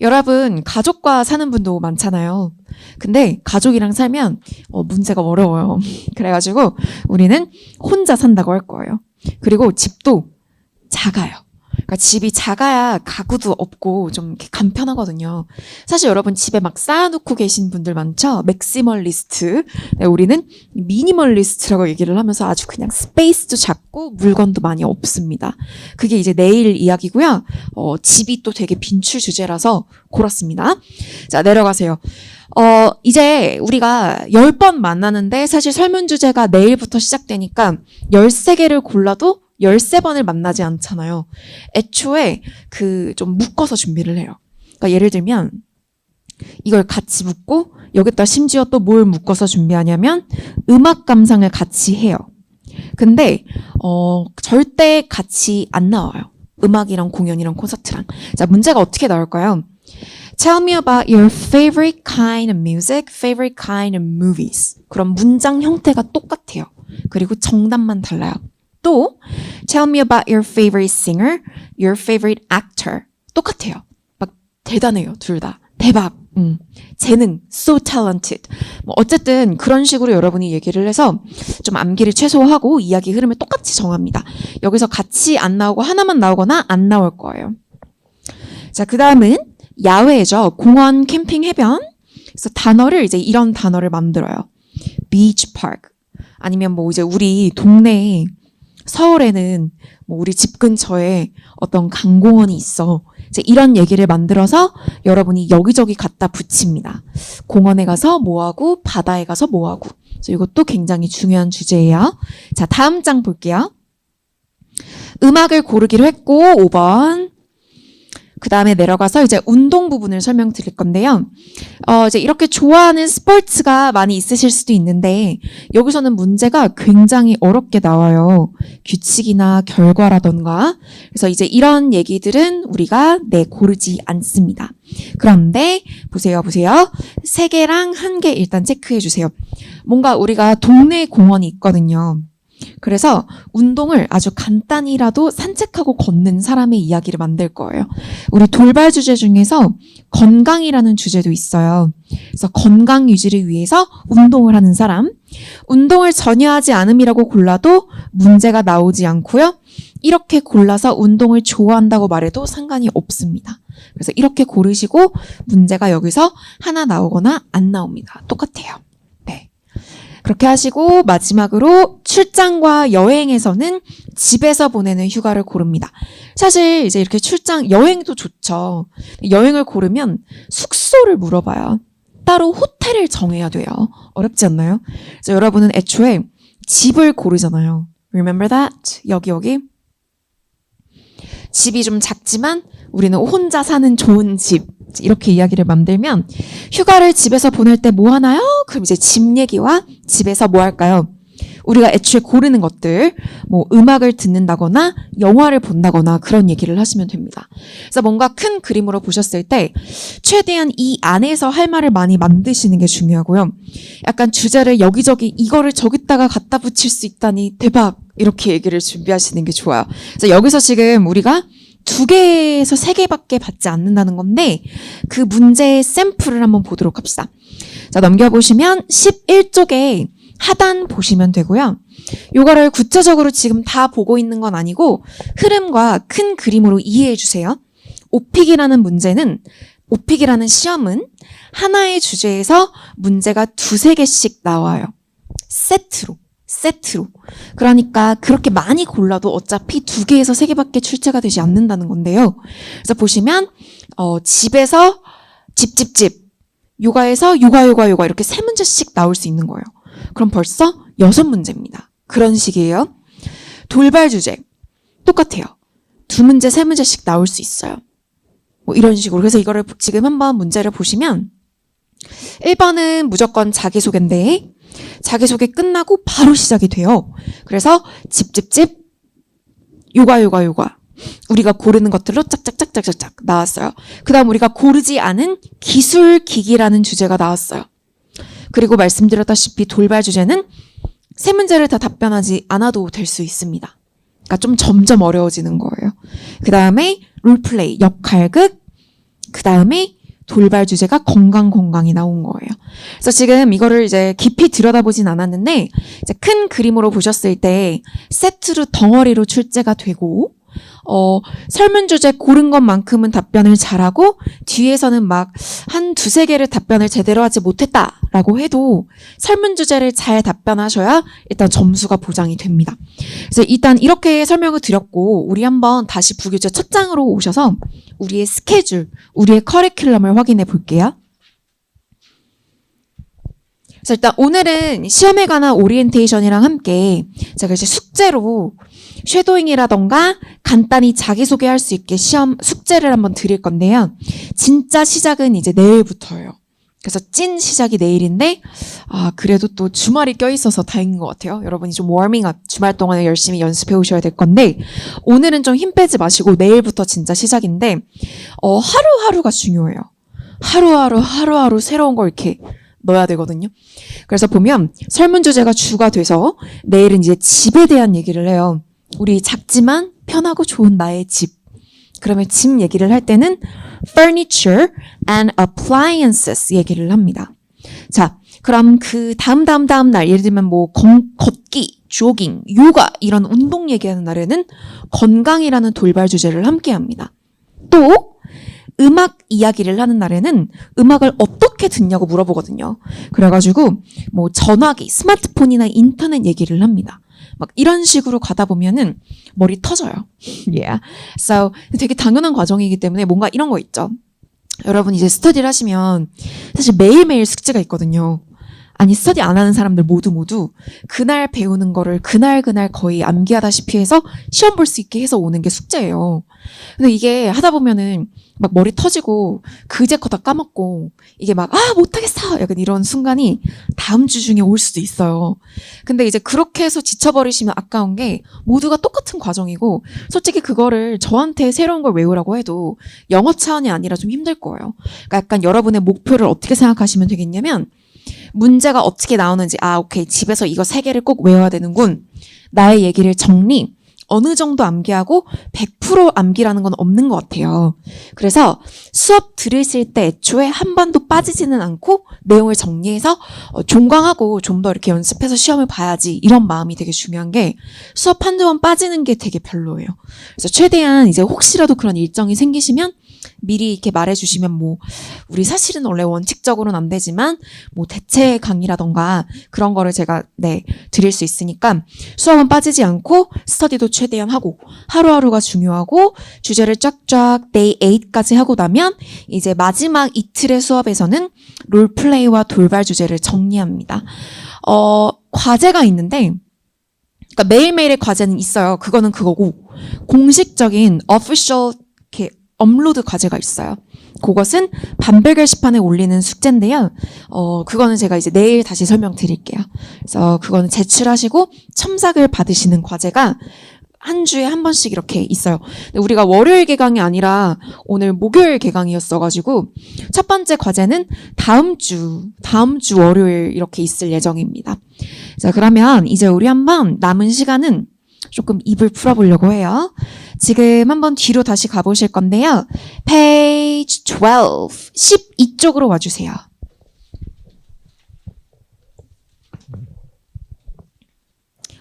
여러분 가족과 사는 분도 많잖아요. 근데 가족이랑 살면 문제가 어려워요. 그래가지고 우리는 혼자 산다고 할 거예요. 그리고 집도 작아요. 그러니까 집이 작아야 가구도 없고 좀 이렇게 간편하거든요. 사실 여러분 집에 막 쌓아놓고 계신 분들 많죠? 맥시멀리스트. 네, 우리는 미니멀리스트라고 얘기를 하면서 아주 그냥 스페이스도 작고 물건도 많이 없습니다. 그게 이제 내일 이야기고요. 집이 또 되게 빈출 주제라서 골았습니다. 자, 내려가세요. 이제 우리가 10번 만나는데 사실 설문 주제가 내일부터 시작되니까 13개를 골라도 13번을 만나지 않잖아요. 애초에 좀 묶어서 준비를 해요. 그러니까 예를 들면 이걸 같이 묶고 여기다 심지어 또 뭘 묶어서 준비하냐면 음악 감상을 같이 해요. 근데 절대 같이 안 나와요. 음악이랑 공연이랑 콘서트랑. 자, 문제가 어떻게 나올까요? Tell me about your favorite kind of music, favorite kind of movies. 그럼 문장 형태가 똑같아요. 그리고 정답만 달라요. 또 Tell me about your favorite singer, your favorite actor. 똑같아요. 막 대단해요. 둘 다. 대박. 재능. So talented. 뭐 어쨌든 그런 식으로 여러분이 얘기를 해서 좀 암기를 최소화하고 이야기 흐름을 똑같이 정합니다. 여기서 같이 안 나오고 하나만 나오거나 안 나올 거예요. 자, 그 다음은 야외죠. 공원, 캠핑, 해변. 그래서 단어를 이제 이런 단어를 만들어요. beach park. 아니면 뭐 이제 우리 동네에 서울에는 뭐 우리 집 근처에 어떤 강공원이 있어. 이제 이런 얘기를 만들어서 여러분이 여기저기 갖다 붙입니다. 공원에 가서 뭐하고 바다에 가서 뭐하고. 그래서 이것도 굉장히 중요한 주제예요. 자, 다음 장 볼게요. 음악을 고르기로 했고 5번. 그 다음에 내려가서 이제 운동 부분을 설명드릴 건데요. 이제 이렇게 좋아하는 스포츠가 많이 있으실 수도 있는데 여기서는 문제가 굉장히 어렵게 나와요. 규칙이나 결과라던가. 그래서 이제 이런 얘기들은 우리가 고르지 않습니다. 그런데 보세요. 3개랑 1개 일단 체크해 주세요. 뭔가 우리가 동네 공원이 있거든요. 그래서 운동을 아주 간단히라도 산책하고 걷는 사람의 이야기를 만들 거예요. 우리 돌발 주제 중에서 건강이라는 주제도 있어요. 그래서 건강 유지를 위해서 운동을 하는 사람, 운동을 전혀 하지 않음이라고 골라도 문제가 나오지 않고요. 이렇게 골라서 운동을 좋아한다고 말해도 상관이 없습니다. 그래서 이렇게 고르시고 문제가 여기서 하나 나오거나 안 나옵니다. 똑같아요. 그렇게 하시고 마지막으로 출장과 여행에서는 집에서 보내는 휴가를 고릅니다. 사실 이제 이렇게 여행도 좋죠. 여행을 고르면 숙소를 물어봐요. 따로 호텔을 정해야 돼요. 어렵지 않나요? 그래서 여러분은 애초에 집을 고르잖아요. Remember that? 여기. 집이 좀 작지만 우리는 혼자 사는 좋은 집. 이렇게 이야기를 만들면 휴가를 집에서 보낼 때 뭐 하나요? 그럼 이제 집 얘기와 집에서 뭐 할까요? 우리가 애초에 고르는 것들, 뭐 음악을 듣는다거나 영화를 본다거나 그런 얘기를 하시면 됩니다. 그래서 뭔가 큰 그림으로 보셨을 때 최대한 이 안에서 할 말을 많이 만드시는 게 중요하고요. 약간 주제를 여기저기 이거를 저기다가 갖다 붙일 수 있다니 대박 이렇게 얘기를 준비하시는 게 좋아요. 그래서 여기서 지금 우리가 2개에서 3개밖에 받지 않는다는 건데 그 문제의 샘플을 한번 보도록 합시다. 자, 넘겨보시면 11쪽에 하단 보시면 되고요. 요거를 구체적으로 지금 다 보고 있는 건 아니고 흐름과 큰 그림으로 이해해 주세요. 오픽이라는 시험은 하나의 주제에서 문제가 2-3개씩 나와요. 세트로. 그러니까 그렇게 많이 골라도 어차피 2개에서 3개밖에 출제가 되지 않는다는 건데요. 그래서 보시면 집에서 집, 요가에서 요가 이렇게 3문제씩 나올 수 있는 거예요. 그럼 벌써 6문제입니다. 그런 식이에요. 돌발 주제 똑같아요. 2문제, 3문제씩 나올 수 있어요. 뭐 이런 식으로. 그래서 이거를 지금 한번 문제를 보시면 1번은 무조건 자기소개인데 자기소개 끝나고 바로 시작이 돼요. 그래서 집, 요가. 우리가 고르는 것들로 짝짝짝짝짝짝 나왔어요. 그 다음 우리가 고르지 않은 기술, 기기라는 주제가 나왔어요. 그리고 말씀드렸다시피 돌발 주제는 3문제를 다 답변하지 않아도 될 수 있습니다. 그러니까 좀 점점 어려워지는 거예요. 그 다음에 롤플레이, 역할극, 그 다음에 돌발 주제가 건강이 나온 거예요. 그래서 지금 이거를 이제 깊이 들여다보진 않았는데 이제 큰 그림으로 보셨을 때 세트로 덩어리로 출제가 되고 설문 주제 고른 것만큼은 답변을 잘하고 뒤에서는 막 한 2-3개를 답변을 제대로 하지 못했다라고 해도 설문 주제를 잘 답변하셔야 일단 점수가 보장이 됩니다. 그래서 일단 이렇게 설명을 드렸고 우리 한번 다시 부교재 첫 장으로 오셔서 우리의 스케줄, 우리의 커리큘럼을 확인해 볼게요. 그래서 일단 오늘은 시험에 관한 오리엔테이션이랑 함께 제가 이제 숙제로 쉐도잉이라던가 간단히 자기소개할 수 있게 시험 숙제를 한번 드릴 건데요. 진짜 시작은 이제 내일부터예요. 그래서 찐 시작이 내일인데 그래도 또 주말이 껴있어서 다행인 것 같아요. 여러분이 좀 워밍업 주말 동안에 열심히 연습해 오셔야 될 건데 오늘은 좀 힘 빼지 마시고 내일부터 진짜 시작인데 하루하루가 중요해요. 하루하루 새로운 걸 이렇게 넣어야 되거든요. 그래서 보면 설문 주제가 주가 돼서 내일은 이제 집에 대한 얘기를 해요. 우리 작지만 편하고 좋은 나의 집. 그러면 집 얘기를 할 때는 furniture and appliances 얘기를 합니다. 자, 그럼 그 다음 날 예를 들면 뭐 걷기, 조깅, 요가 이런 운동 얘기하는 날에는 건강이라는 돌발 주제를 함께 합니다. 또 음악 이야기를 하는 날에는 음악을 어떻게 듣냐고 물어보거든요. 그래가지고 뭐 전화기, 스마트폰이나 인터넷 얘기를 합니다. 막 이런 식으로 가다 보면은 머리 터져요. Yeah. So 되게 당연한 과정이기 때문에 뭔가 이런 거 있죠. 여러분 이제 스터디를 하시면 사실 매일매일 숙제가 있거든요. 아니 스터디 안 하는 사람들 모두 그날 배우는 거를 그날 거의 암기하다시피 해서 시험 볼 수 있게 해서 오는 게 숙제예요. 근데 이게 하다 보면은 막 머리 터지고 그제 거 다 까먹고 이게 막 못하겠어 약간 이런 순간이 다음 주 중에 올 수도 있어요. 근데 이제 그렇게 해서 지쳐버리시면 아까운 게 모두가 똑같은 과정이고 솔직히 그거를 저한테 새로운 걸 외우라고 해도 영어 차원이 아니라 좀 힘들 거예요. 그러니까 약간 여러분의 목표를 어떻게 생각하시면 되겠냐면 문제가 어떻게 나오는지 오케이 집에서 이거 3개를 꼭 외워야 되는군. 나의 얘기를 정리 어느 정도 암기하고 100% 암기라는 건 없는 것 같아요. 그래서 수업 들으실 때 애초에 한 번도 빠지지는 않고 내용을 정리해서 종강하고 좀 더 이렇게 연습해서 시험을 봐야지 이런 마음이 되게 중요한 게 수업 한두 번 빠지는 게 되게 별로예요. 그래서 최대한 이제 혹시라도 그런 일정이 생기시면 미리 이렇게 말해주시면 뭐 우리 사실은 원래 원칙적으로는 안 되지만 뭐 대체 강의라던가 그런 거를 제가 드릴 수 있으니까 수업은 빠지지 않고 스터디도 최대한 하고 하루하루가 중요하고 주제를 쫙쫙 day 8까지 하고 나면 이제 마지막 이틀의 수업에서는 롤플레이와 돌발 주제를 정리합니다. 과제가 있는데 그러니까 매일매일의 과제는 있어요. 그거는 그거고 공식적인 official 이렇게 업로드 과제가 있어요. 그것은 반별 게시판에 올리는 숙제인데요. 그거는 제가 이제 내일 다시 설명드릴게요. 그래서 그거는 제출하시고 첨삭을 받으시는 과제가 한 주에 한 번씩 이렇게 있어요. 근데 우리가 월요일 개강이 아니라 오늘 목요일 개강이었어가지고 첫 번째 과제는 다음 주 월요일 이렇게 있을 예정입니다. 자, 그러면 이제 우리 한번 남은 시간은 조금 입을 풀어보려고 해요. 지금 한번 뒤로 다시 가보실 건데요. page 12, 12쪽으로 와주세요.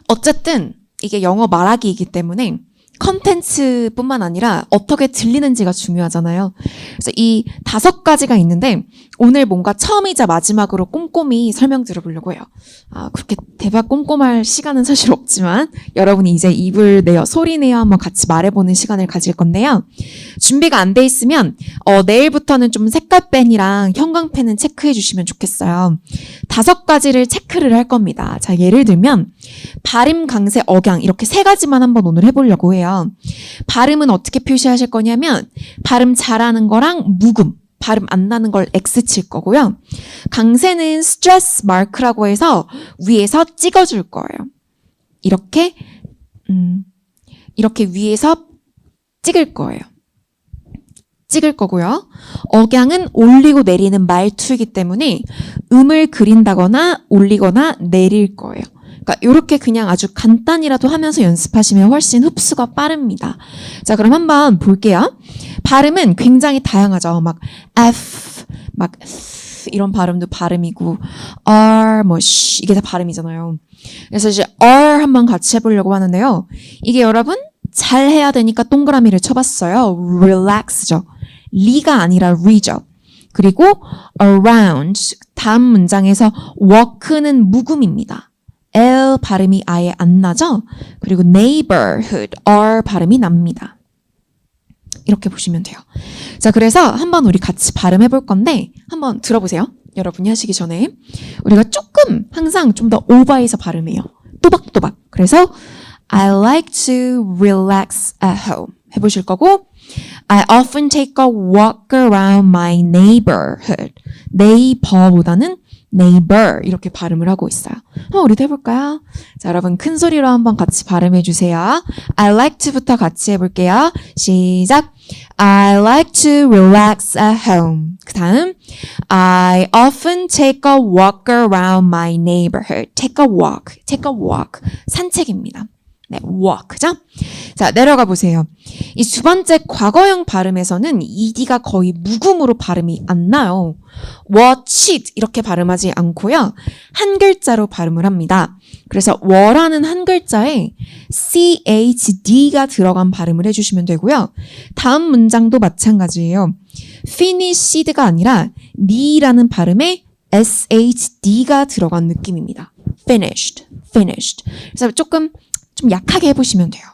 어쨌든 이게 영어 말하기이기 때문에 컨텐츠뿐만 아니라 어떻게 들리는지가 중요하잖아요. 그래서 이 5가지가 있는데 오늘 뭔가 처음이자 마지막으로 꼼꼼히 설명드려보려고 해요. 그렇게 대박 꼼꼼할 시간은 사실 없지만 여러분이 이제 입을 내어 소리 내어 한번 같이 말해보는 시간을 가질 건데요. 준비가 안 돼 있으면 내일부터는 좀 색깔펜이랑 형광펜은 체크해 주시면 좋겠어요. 5가지를 체크를 할 겁니다. 자, 예를 들면 발음, 강세, 억양 이렇게 3가지만 한번 오늘 해보려고 해요. 발음은 어떻게 표시하실 거냐면 발음 잘하는 거랑 묵음, 발음 안 나는 걸 X 칠 거고요. 강세는 스트레스 마크라고 해서 위에서 찍어줄 거예요. 이렇게 위에서 찍을 거예요. 찍을 거고요. 억양은 올리고 내리는 말투이기 때문에 음을 그린다거나 올리거나 내릴 거예요. 그러니까 이렇게 그냥 아주 간단히라도 하면서 연습하시면 훨씬 흡수가 빠릅니다. 자, 그럼 한번 볼게요. 발음은 굉장히 다양하죠. 막 F, 막 이런 발음도 발음이고 R, 이게 다 발음이잖아요. 그래서 이제 R 한번 같이 해보려고 하는데요. 이게 여러분 잘 해야 되니까 동그라미를 쳐봤어요. relax죠. 리가 아니라 re죠. 그리고 around, 다음 문장에서 walk는 묵음입니다. L 발음이 아예 안 나죠? 그리고 neighborhood, R 발음이 납니다. 이렇게 보시면 돼요. 자, 그래서 한번 우리 같이 발음해 볼 건데 한번 들어보세요. 여러분이 하시기 전에. 우리가 조금 항상 좀 더 오버해서 발음해요. 또박또박. 그래서 I like to relax at home. 해보실 거고 I often take a walk around my neighborhood. neighbor보다는 neighbor 이렇게 발음을 하고 있어요. 한번 우리도 해볼까요? 자, 여러분 큰 소리로 한번 같이 발음해 주세요. I like to부터 같이 해볼게요. 시작. I like to relax at home. 그 다음 I often take a walk around my neighborhood. Take a walk. 산책입니다. 네, walk죠? 자, 내려가 보세요. 이 2번째 과거형 발음에서는 ed가 거의 묵음으로 발음이 안 나요. watch it 이렇게 발음하지 않고요. 한 글자로 발음을 합니다. 그래서 워라는 한 글자에 CHD가 들어간 발음을 해주시면 되고요. 다음 문장도 마찬가지예요. finished가 아니라 ni라는 발음에 SHD가 들어간 느낌입니다. finished. 그래서 좀 약하게 해보시면 돼요.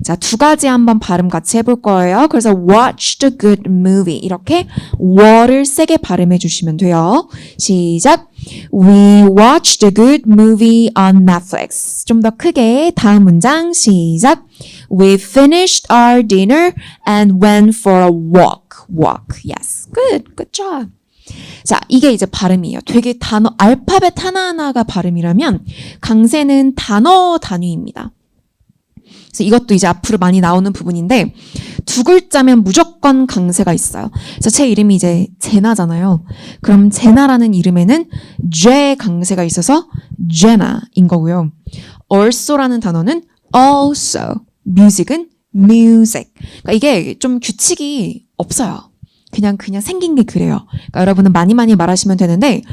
자, 2가지 한번 발음 같이 해볼 거예요. 그래서 watch the good movie 이렇게 워를 세게 발음해 주시면 돼요. 시작. We watched a good movie on Netflix. 좀 더 크게 다음 문장 시작. We finished our dinner and went for a walk. Yes. Good job. 자, 이게 이제 발음이에요. 되게 알파벳 하나하나가 발음이라면 강세는 단위입니다. 그래서 이것도 이제 앞으로 많이 나오는 부분인데 2글자면 무조건 강세가 있어요. 그래서 제 이름이 이제 제나잖아요. 그럼 제나라는 이름에는 J 강세가 있어서 제나인 거고요. also라는 단어는 also, music은 music. 그러니까 이게 좀 규칙이 없어요. 그냥 생긴 게 그래요. 그러니까 여러분은 많이 말하시면 되는데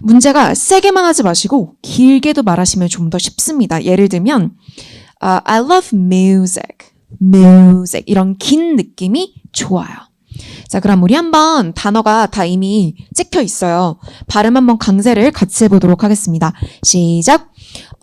문제가 세게만 하지 마시고 길게도 말하시면 좀 더 쉽습니다. 예를 들면 I love music. 이런 긴 느낌이 좋아요. 자, 그럼 우리 한번 단어가 다 이미 찍혀 있어요. 발음 한번 강세를 같이 해보도록 하겠습니다. 시작.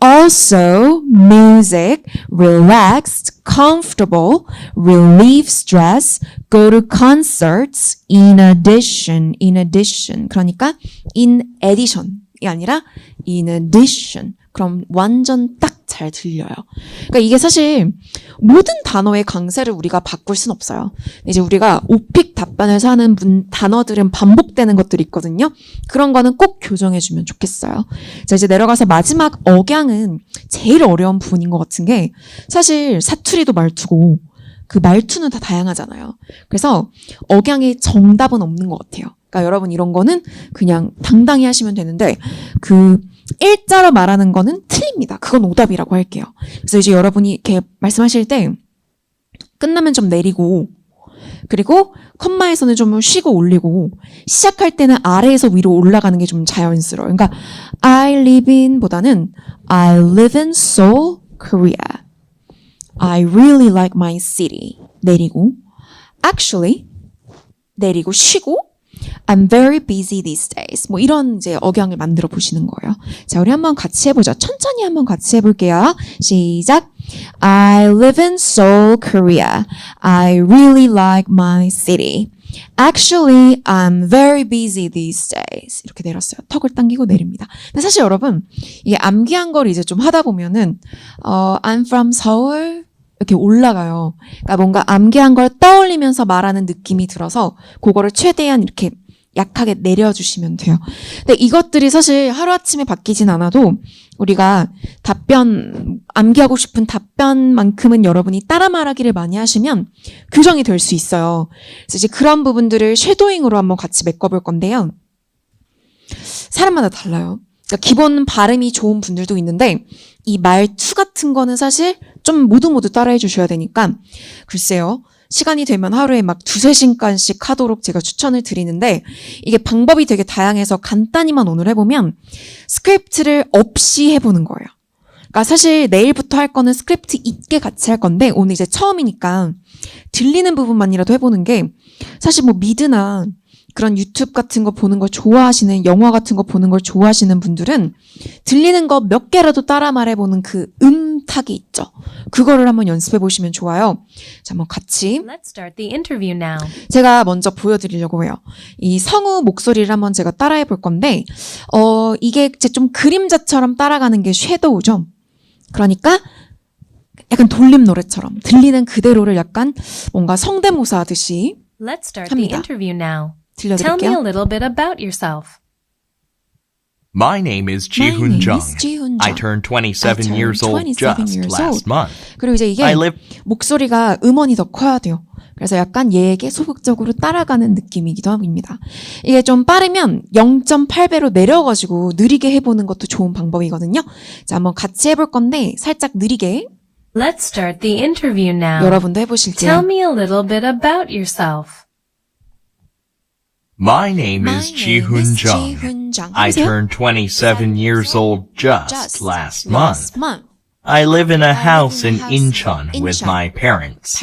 Also, music, relaxed, comfortable, relieve stress, go to concerts, in addition. 그러니까 in addition이 아니라 in addition. 그럼 완전 딱 잘 들려요. 그러니까 이게 사실 모든 단어의 강세를 우리가 바꿀 순 없어요. 이제 우리가 오픽 답변에서 하는 단어들은 반복되는 것들이 있거든요. 그런 거는 꼭 교정해주면 좋겠어요. 자, 이제 내려가서 마지막 억양은 제일 어려운 부분인 것 같은 게 사실 사투리도 말투고 그 말투는 다 다양하잖아요. 그래서 억양의 정답은 없는 것 같아요. 그러니까 여러분 이런 거는 그냥 당당히 하시면 되는데 그 일자로 말하는 거는 틀립니다. 그건 오답이라고 할게요. 그래서 이제 여러분이 이렇게 말씀하실 때 끝나면 좀 내리고 그리고 컴마에서는 좀 쉬고 올리고 시작할 때는 아래에서 위로 올라가는 게 좀 자연스러워요. 그러니까 I live in 보다는 I live in Seoul, Korea. I really like my city. 내리고 actually 내리고 쉬고 I'm very busy these days. 뭐 이런 이제 억양을 만들어 보시는 거예요. 자, 우리 한번 같이 해보죠. 천천히 한번 같이 해볼게요. 시작. I live in Seoul, Korea. I really like my city. Actually, I'm very busy these days. 이렇게 내렸어요. 턱을 당기고 내립니다. 근데 사실 여러분, 이게 암기한 걸 이제 좀 하다 보면은, I'm from Seoul. 이렇게 올라가요. 그러니까 뭔가 암기한 걸 떠올리면서 말하는 느낌이 들어서 그거를 최대한 이렇게 약하게 내려주시면 돼요. 근데 이것들이 사실 하루아침에 바뀌진 않아도 우리가 암기하고 싶은 답변만큼은 여러분이 따라 말하기를 많이 하시면 교정이 될 수 있어요. 그래서 이제 그런 부분들을 쉐도잉으로 한번 같이 메꿔볼 건데요. 사람마다 달라요. 그러니까 기본 발음이 좋은 분들도 있는데 이 말투 같은 거는 사실 좀 모두 따라해 주셔야 되니까 글쎄요. 시간이 되면 하루에 막 2-3시간씩 하도록 제가 추천을 드리는데 이게 방법이 되게 다양해서 간단히만 오늘 해보면 스크립트를 없이 해보는 거예요. 그러니까 사실 내일부터 할 거는 스크립트 있게 같이 할 건데 오늘 이제 처음이니까 들리는 부분만이라도 해보는 게 사실 뭐 미드나 그런 유튜브 같은 거 보는 걸 좋아하시는 영화 같은 거 보는 걸 좋아하시는 분들은 들리는 거 몇 개라도 따라 말해보는 그 음탁이 있죠. 그거를 한번 연습해 보시면 좋아요. 자, 한번 같이. Let's start the interview now. 제가 먼저 보여드리려고 해요. 이 성우 목소리를 한번 제가 따라해 볼 건데, 이게 이제 좀 그림자처럼 따라가는 게 섀도우죠. 그러니까 약간 돌림 노래처럼 들리는 그대로를 약간 뭔가 성대모사 하듯이 Let's start 합니다. the interview now. Tell me a 들려드릴게요. little bit about yourself. My name is Ji-hoon Jung. I turned 27 years old just last month. 그리고 이제 이게 I live 목소리가 음원이 더 커야 돼요. 그래서 약간 얘에게 소극적으로 따라가는 느낌이기도 합니다. 이게 좀 빠르면 0.8배로 내려가지고 느리게 해보는 것도 좋은 방법이거든요. 자, 한번 같이 해볼 건데 살짝 느리게 Let's start the interview now. 여러분도 해보실게요. Tell me a little bit about yourself. My name is Ji-hoon Jung. I turned 27 years old just last month. I live in a house in Incheon with my parents.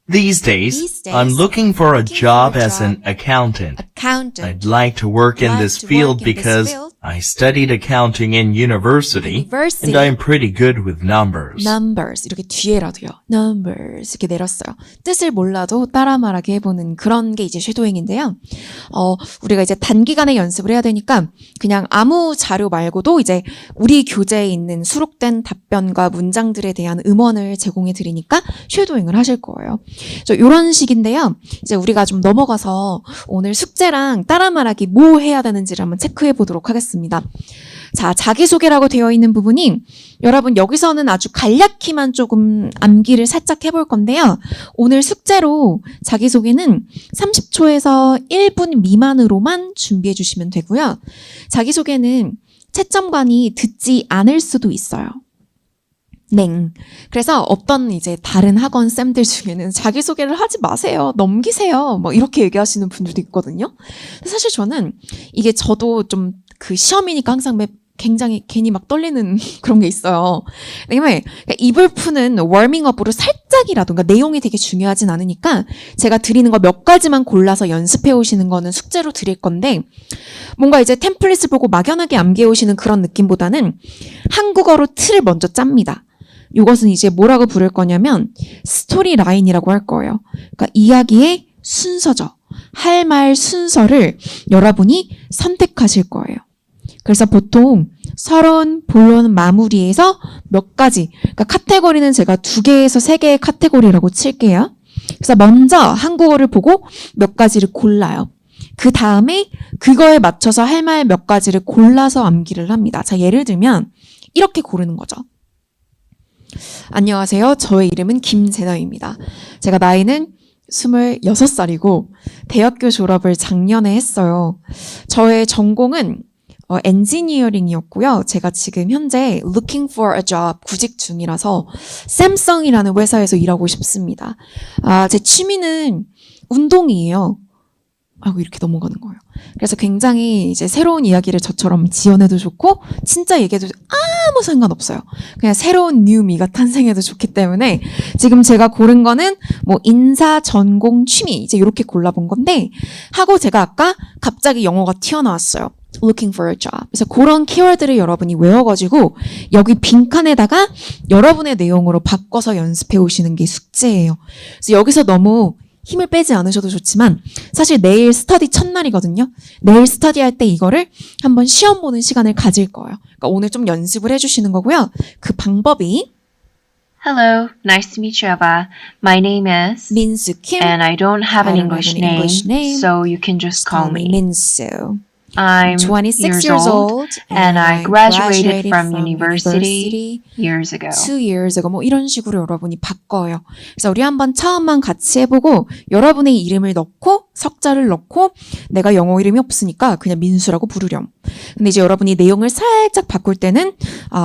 These days, I'm looking for a job as an accountant. I'd like to work in this field because I studied accounting in university and I'm pretty good with numbers. numbers 이렇게 뒤에라도요. numbers 이렇게 내렸어요. 뜻을 몰라도 따라 말하게 해보는 그런 게 이제 쉐도잉인데요. 우리가 이제 단기간에 연습을 해야 되니까 그냥 아무 자료 말고도 이제 우리 교재에 있는 수록된 답변과 문장들에 대한 음원을 제공해 드리니까 쉐도잉을 하실 거예요. 이런 식인데요. 이제 우리가 좀 넘어가서 오늘 숙제랑 따라 말하기 뭐 해야 되는지를 한번 체크해 보도록 하겠습니다. 자, 자기소개라고 되어 있는 부분이 여러분 여기서는 아주 간략히만 조금 암기를 살짝 해볼 건데요. 오늘 숙제로 자기소개는 30초에서 1분 미만으로만 준비해 주시면 되고요. 자기소개는 채점관이 듣지 않을 수도 있어요. 그래서 어떤 이제 다른 학원 쌤들 중에는 자기소개를 하지 마세요. 넘기세요. 뭐 이렇게 얘기하시는 분들도 있거든요. 사실 저는 이게 저도 좀 그 시험이니까 항상 굉장히 괜히 막 떨리는 그런 게 있어요. 왜냐면 입을 푸는 워밍업으로 살짝이라도 그러니까 내용이 되게 중요하진 않으니까 제가 드리는 거 몇 가지만 골라서 연습해 오시는 거는 숙제로 드릴 건데 뭔가 이제 템플릿을 보고 막연하게 암기해 오시는 그런 느낌보다는 한국어로 틀을 먼저 짭니다. 이것은 이제 뭐라고 부를 거냐면 스토리 라인이라고 할 거예요. 그러니까 이야기의 순서죠. 할 말 순서를 여러분이 선택하실 거예요. 그래서 보통 서론, 본론 마무리에서 몇 가지, 그러니까 카테고리는 제가 2개에서 3개의 카테고리라고 칠게요. 그래서 먼저 한국어를 보고 몇 가지를 골라요. 그 다음에 그거에 맞춰서 할 말 몇 가지를 골라서 암기를 합니다. 자, 예를 들면 이렇게 고르는 거죠. 안녕하세요. 저의 이름은 김재나입니다. 제가 나이는 26살이고 대학교 졸업을 작년에 했어요. 저의 전공은 엔지니어링이었고요. 제가 지금 현재 looking for a job 구직 중이라서 샘성이라는 회사에서 일하고 싶습니다. 제 취미는 운동이에요. 하고 이렇게 넘어가는 거예요. 그래서 굉장히 이제 새로운 이야기를 저처럼 지어내도 좋고 진짜 얘기해도 아무 상관없어요. 그냥 새로운 뉴미가 탄생해도 좋기 때문에 지금 제가 고른 거는 뭐 인사, 전공, 취미 이제 이렇게 골라본 건데 하고 제가 아까 갑자기 영어가 튀어나왔어요. looking for a job. 그래서 그런 키워드를 여러분이 외워가지고 여기 빈칸에다가 여러분의 내용으로 바꿔서 연습해 오시는 게 숙제예요. 그래서 여기서 너무 힘을 빼지 않으셔도 좋지만 사실 내일 스터디 첫날이거든요. 내일 스터디할 때 이거를 한번 시험 보는 시간을 가질 거예요. 그러니까 오늘 좀 연습을 해주시는 거고요. 그 방법이 Hello, nice to meet you, Eva. My name is 민수 Kim. and I don't have an I don't English have an English name, so you can just call me. 민수. I'm 26 years old and I graduated from university years ago. 2 years ago 뭐 이런 식으로 여러분이 바꿔요. 그래서 우리 한번 처음만 같이 해보고 여러분의 이름을 넣고 석자를 넣고 내가 영어 이름이 없으니까 그냥 민수라고 부르렴. 근데 이제 여러분이 내용을 살짝 바꿀 때는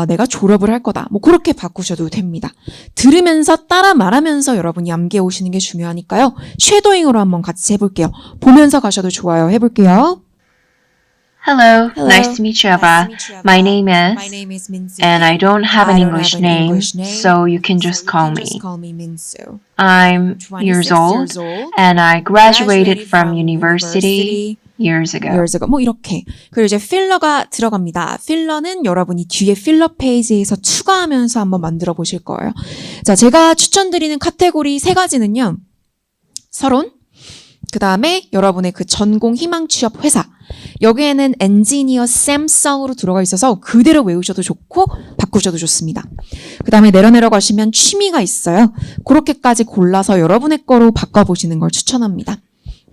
내가 졸업을 할 거다. 뭐 그렇게 바꾸셔도 됩니다. 들으면서 따라 말하면서 여러분이 암기해 오시는 게 중요하니까요. 쉐도잉으로 한번 같이 해볼게요. 보면서 가셔도 좋아요. 해볼게요. Hello, Hello. nice to meet you, Eva. My name is Minsu. and I don't have an I don't English have an name, English name, so you can just call me. Just call me Minsu. I'm 26 years old and I graduated from university years ago. years ago. 뭐 이렇게. 그리고 이제 필러가 들어갑니다. 필러는 여러분이 뒤에 필러 페이지에서 추가하면서 한번 만들어 보실 거예요. 자, 제가 추천드리는 카테고리 3가지는요. 서론, 그 다음에 여러분의 그 전공 희망 취업 회사. 여기에는 엔지니어 샘성으로 들어가 있어서 그대로 외우셔도 좋고 바꾸셔도 좋습니다. 그 다음에 내려가시면 취미가 있어요. 그렇게까지 골라서 여러분의 거로 바꿔보시는 걸 추천합니다.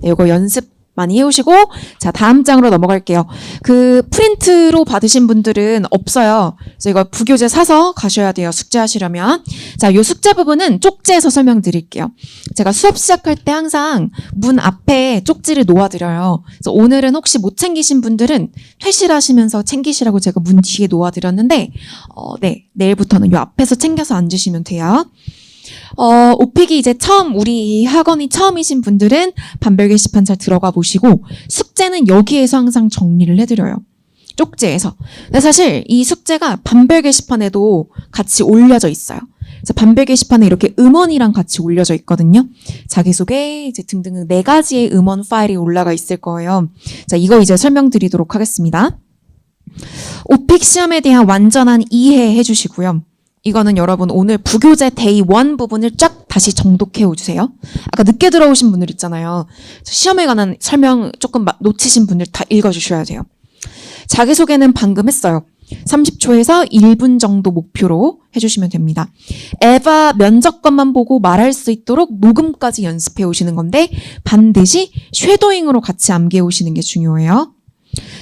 네, 이거 연습 많이 해오시고 자 다음 장으로 넘어갈게요. 그 프린트로 받으신 분들은 없어요. 그래서 이거 부교재 사서 가셔야 돼요. 숙제하시려면. 자, 요 숙제 부분은 쪽지에서 설명드릴게요. 제가 수업 시작할 때 항상 문 앞에 쪽지를 놓아드려요. 그래서 오늘은 혹시 못 챙기신 분들은 회실하시면서 챙기시라고 제가 문 뒤에 놓아드렸는데 네, 내일부터는 요 앞에서 챙겨서 앉으시면 돼요. 오픽이 이제 우리 학원이 처음이신 분들은 반별 게시판 잘 들어가 보시고 숙제는 여기에서 항상 정리를 해드려요. 쪽지에서. 근데 사실 이 숙제가 반별 게시판에도 같이 올려져 있어요. 그래서 반별 게시판에 이렇게 음원이랑 같이 올려져 있거든요. 자기소개 이제 등등 4가지의 음원 파일이 올라가 있을 거예요. 자, 이거 이제 설명드리도록 하겠습니다. 오픽 시험에 대한 완전한 이해 해주시고요. 이거는 여러분 오늘 부교재 데이 1 부분을 쫙 다시 정독해 오주세요. 아까 늦게 들어오신 분들 있잖아요. 시험에 관한 설명 조금 놓치신 분들 다 읽어주셔야 돼요. 자기소개는 방금 했어요. 30초에서 1분 정도 목표로 해주시면 됩니다. 에바 면접관만 보고 말할 수 있도록 녹음까지 연습해 오시는 건데 반드시 쉐도잉으로 같이 암기해 오시는 게 중요해요.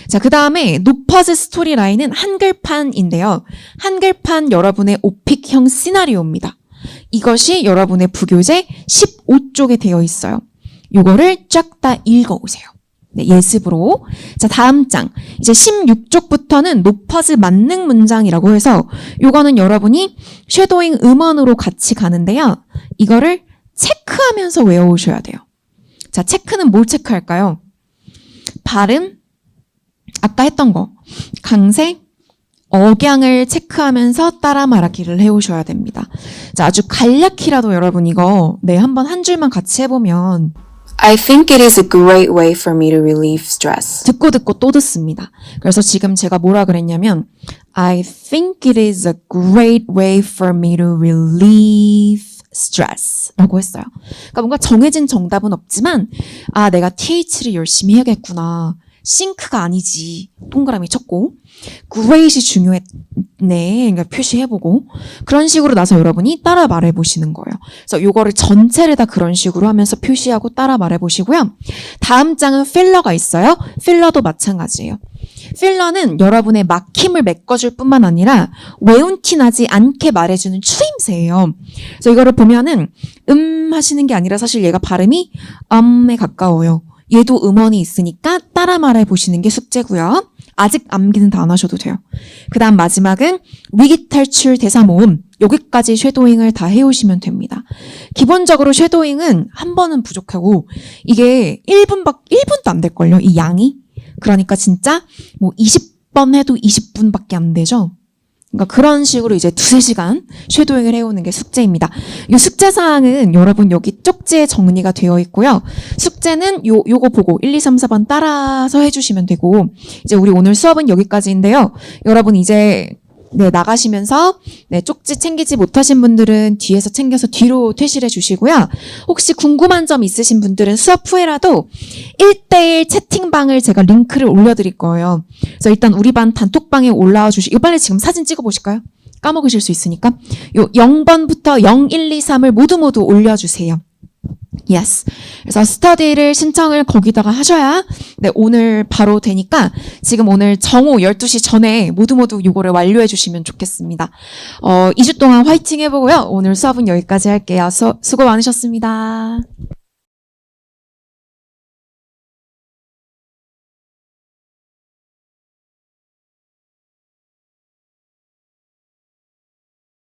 자, 그 다음에 노퍼즈 스토리라인은 한글판인데요. 한글판 여러분의 오픽형 시나리오입니다. 이것이 여러분의 부교재 15쪽에 되어 있어요. 요거를 쫙 다 읽어오세요. 네, 예습으로. 자, 다음 장. 이제 16쪽부터는 노퍼즈 만능 문장이라고 해서 요거는 여러분이 쉐도잉 음원으로 같이 가는데요. 이거를 체크하면서 외워오셔야 돼요. 자, 체크는 뭘 체크할까요? 발음, 아까 했던 거 강세, 억양을 체크하면서 따라 말하기를 해오셔야 됩니다. 자, 아주 간략히라도 여러분 이거 한번 한 줄만 같이 해보면 I think it is a great way for me to relieve stress. 듣고 또 듣습니다. 그래서 지금 제가 뭐라 그랬냐면 I think it is a great way for me to relieve stress 라고 했어요. 그러니까 뭔가 정해진 정답은 없지만 내가 TH를 열심히 해야겠구나. 싱크가 아니지. 동그라미 쳤고 great이 중요했네. 그러니까 표시해보고 그런 식으로 나서 여러분이 따라 말해보시는 거예요. 그래서 요거를 전체를 다 그런 식으로 하면서 표시하고 따라 말해보시고요. 다음 장은 필러가 있어요. 필러도 마찬가지예요. 필러는 여러분의 막힘을 메꿔줄 뿐만 아니라 외운 티 나지 않게 말해주는 추임새예요. 그래서 이거를 보면은 하시는 게 아니라 사실 얘가 발음이 에 가까워요. 얘도 음원이 있으니까 따라 말해보시는 게 숙제고요. 아직 암기는 다 안 하셔도 돼요. 그 다음 마지막은 위기 탈출 대사 모음. 여기까지 쉐도잉을 다 해오시면 됩니다. 기본적으로 쉐도잉은 한 번은 부족하고 이게 1분도 안 될걸요. 이 양이. 그러니까 진짜 뭐 20번 해도 20분밖에 안 되죠. 그러니까 그런 식으로 이제 2-3시간 쉐도잉을 해오는 게 숙제입니다. 이 숙제 사항은 여러분 여기 쪽지에 정리가 되어 있고요. 숙제는 요거 보고 1, 2, 3, 4번 따라서 해주시면 되고 이제 우리 오늘 수업은 여기까지인데요. 여러분 이제 나가시면서 쪽지 챙기지 못하신 분들은 뒤에서 챙겨서 뒤로 퇴실해 주시고요. 혹시 궁금한 점 있으신 분들은 수업 후에라도 1대1 채팅방을 제가 링크를 올려드릴 거예요. 그래서 일단 우리 반 단톡방에 올라와 주시고 빨리 지금 사진 찍어 보실까요? 까먹으실 수 있으니까. 요 0번부터 0, 1, 2, 3을 모두 올려주세요. Yes. 그래서 스터디를 신청을 거기다가 하셔야 오늘 바로 되니까 지금 오늘 정오 12시 전에 모두 요거를 완료해 주시면 좋겠습니다. 2주 동안 화이팅 해보고요. 오늘 수업은 여기까지 할게요. 수고 많으셨습니다.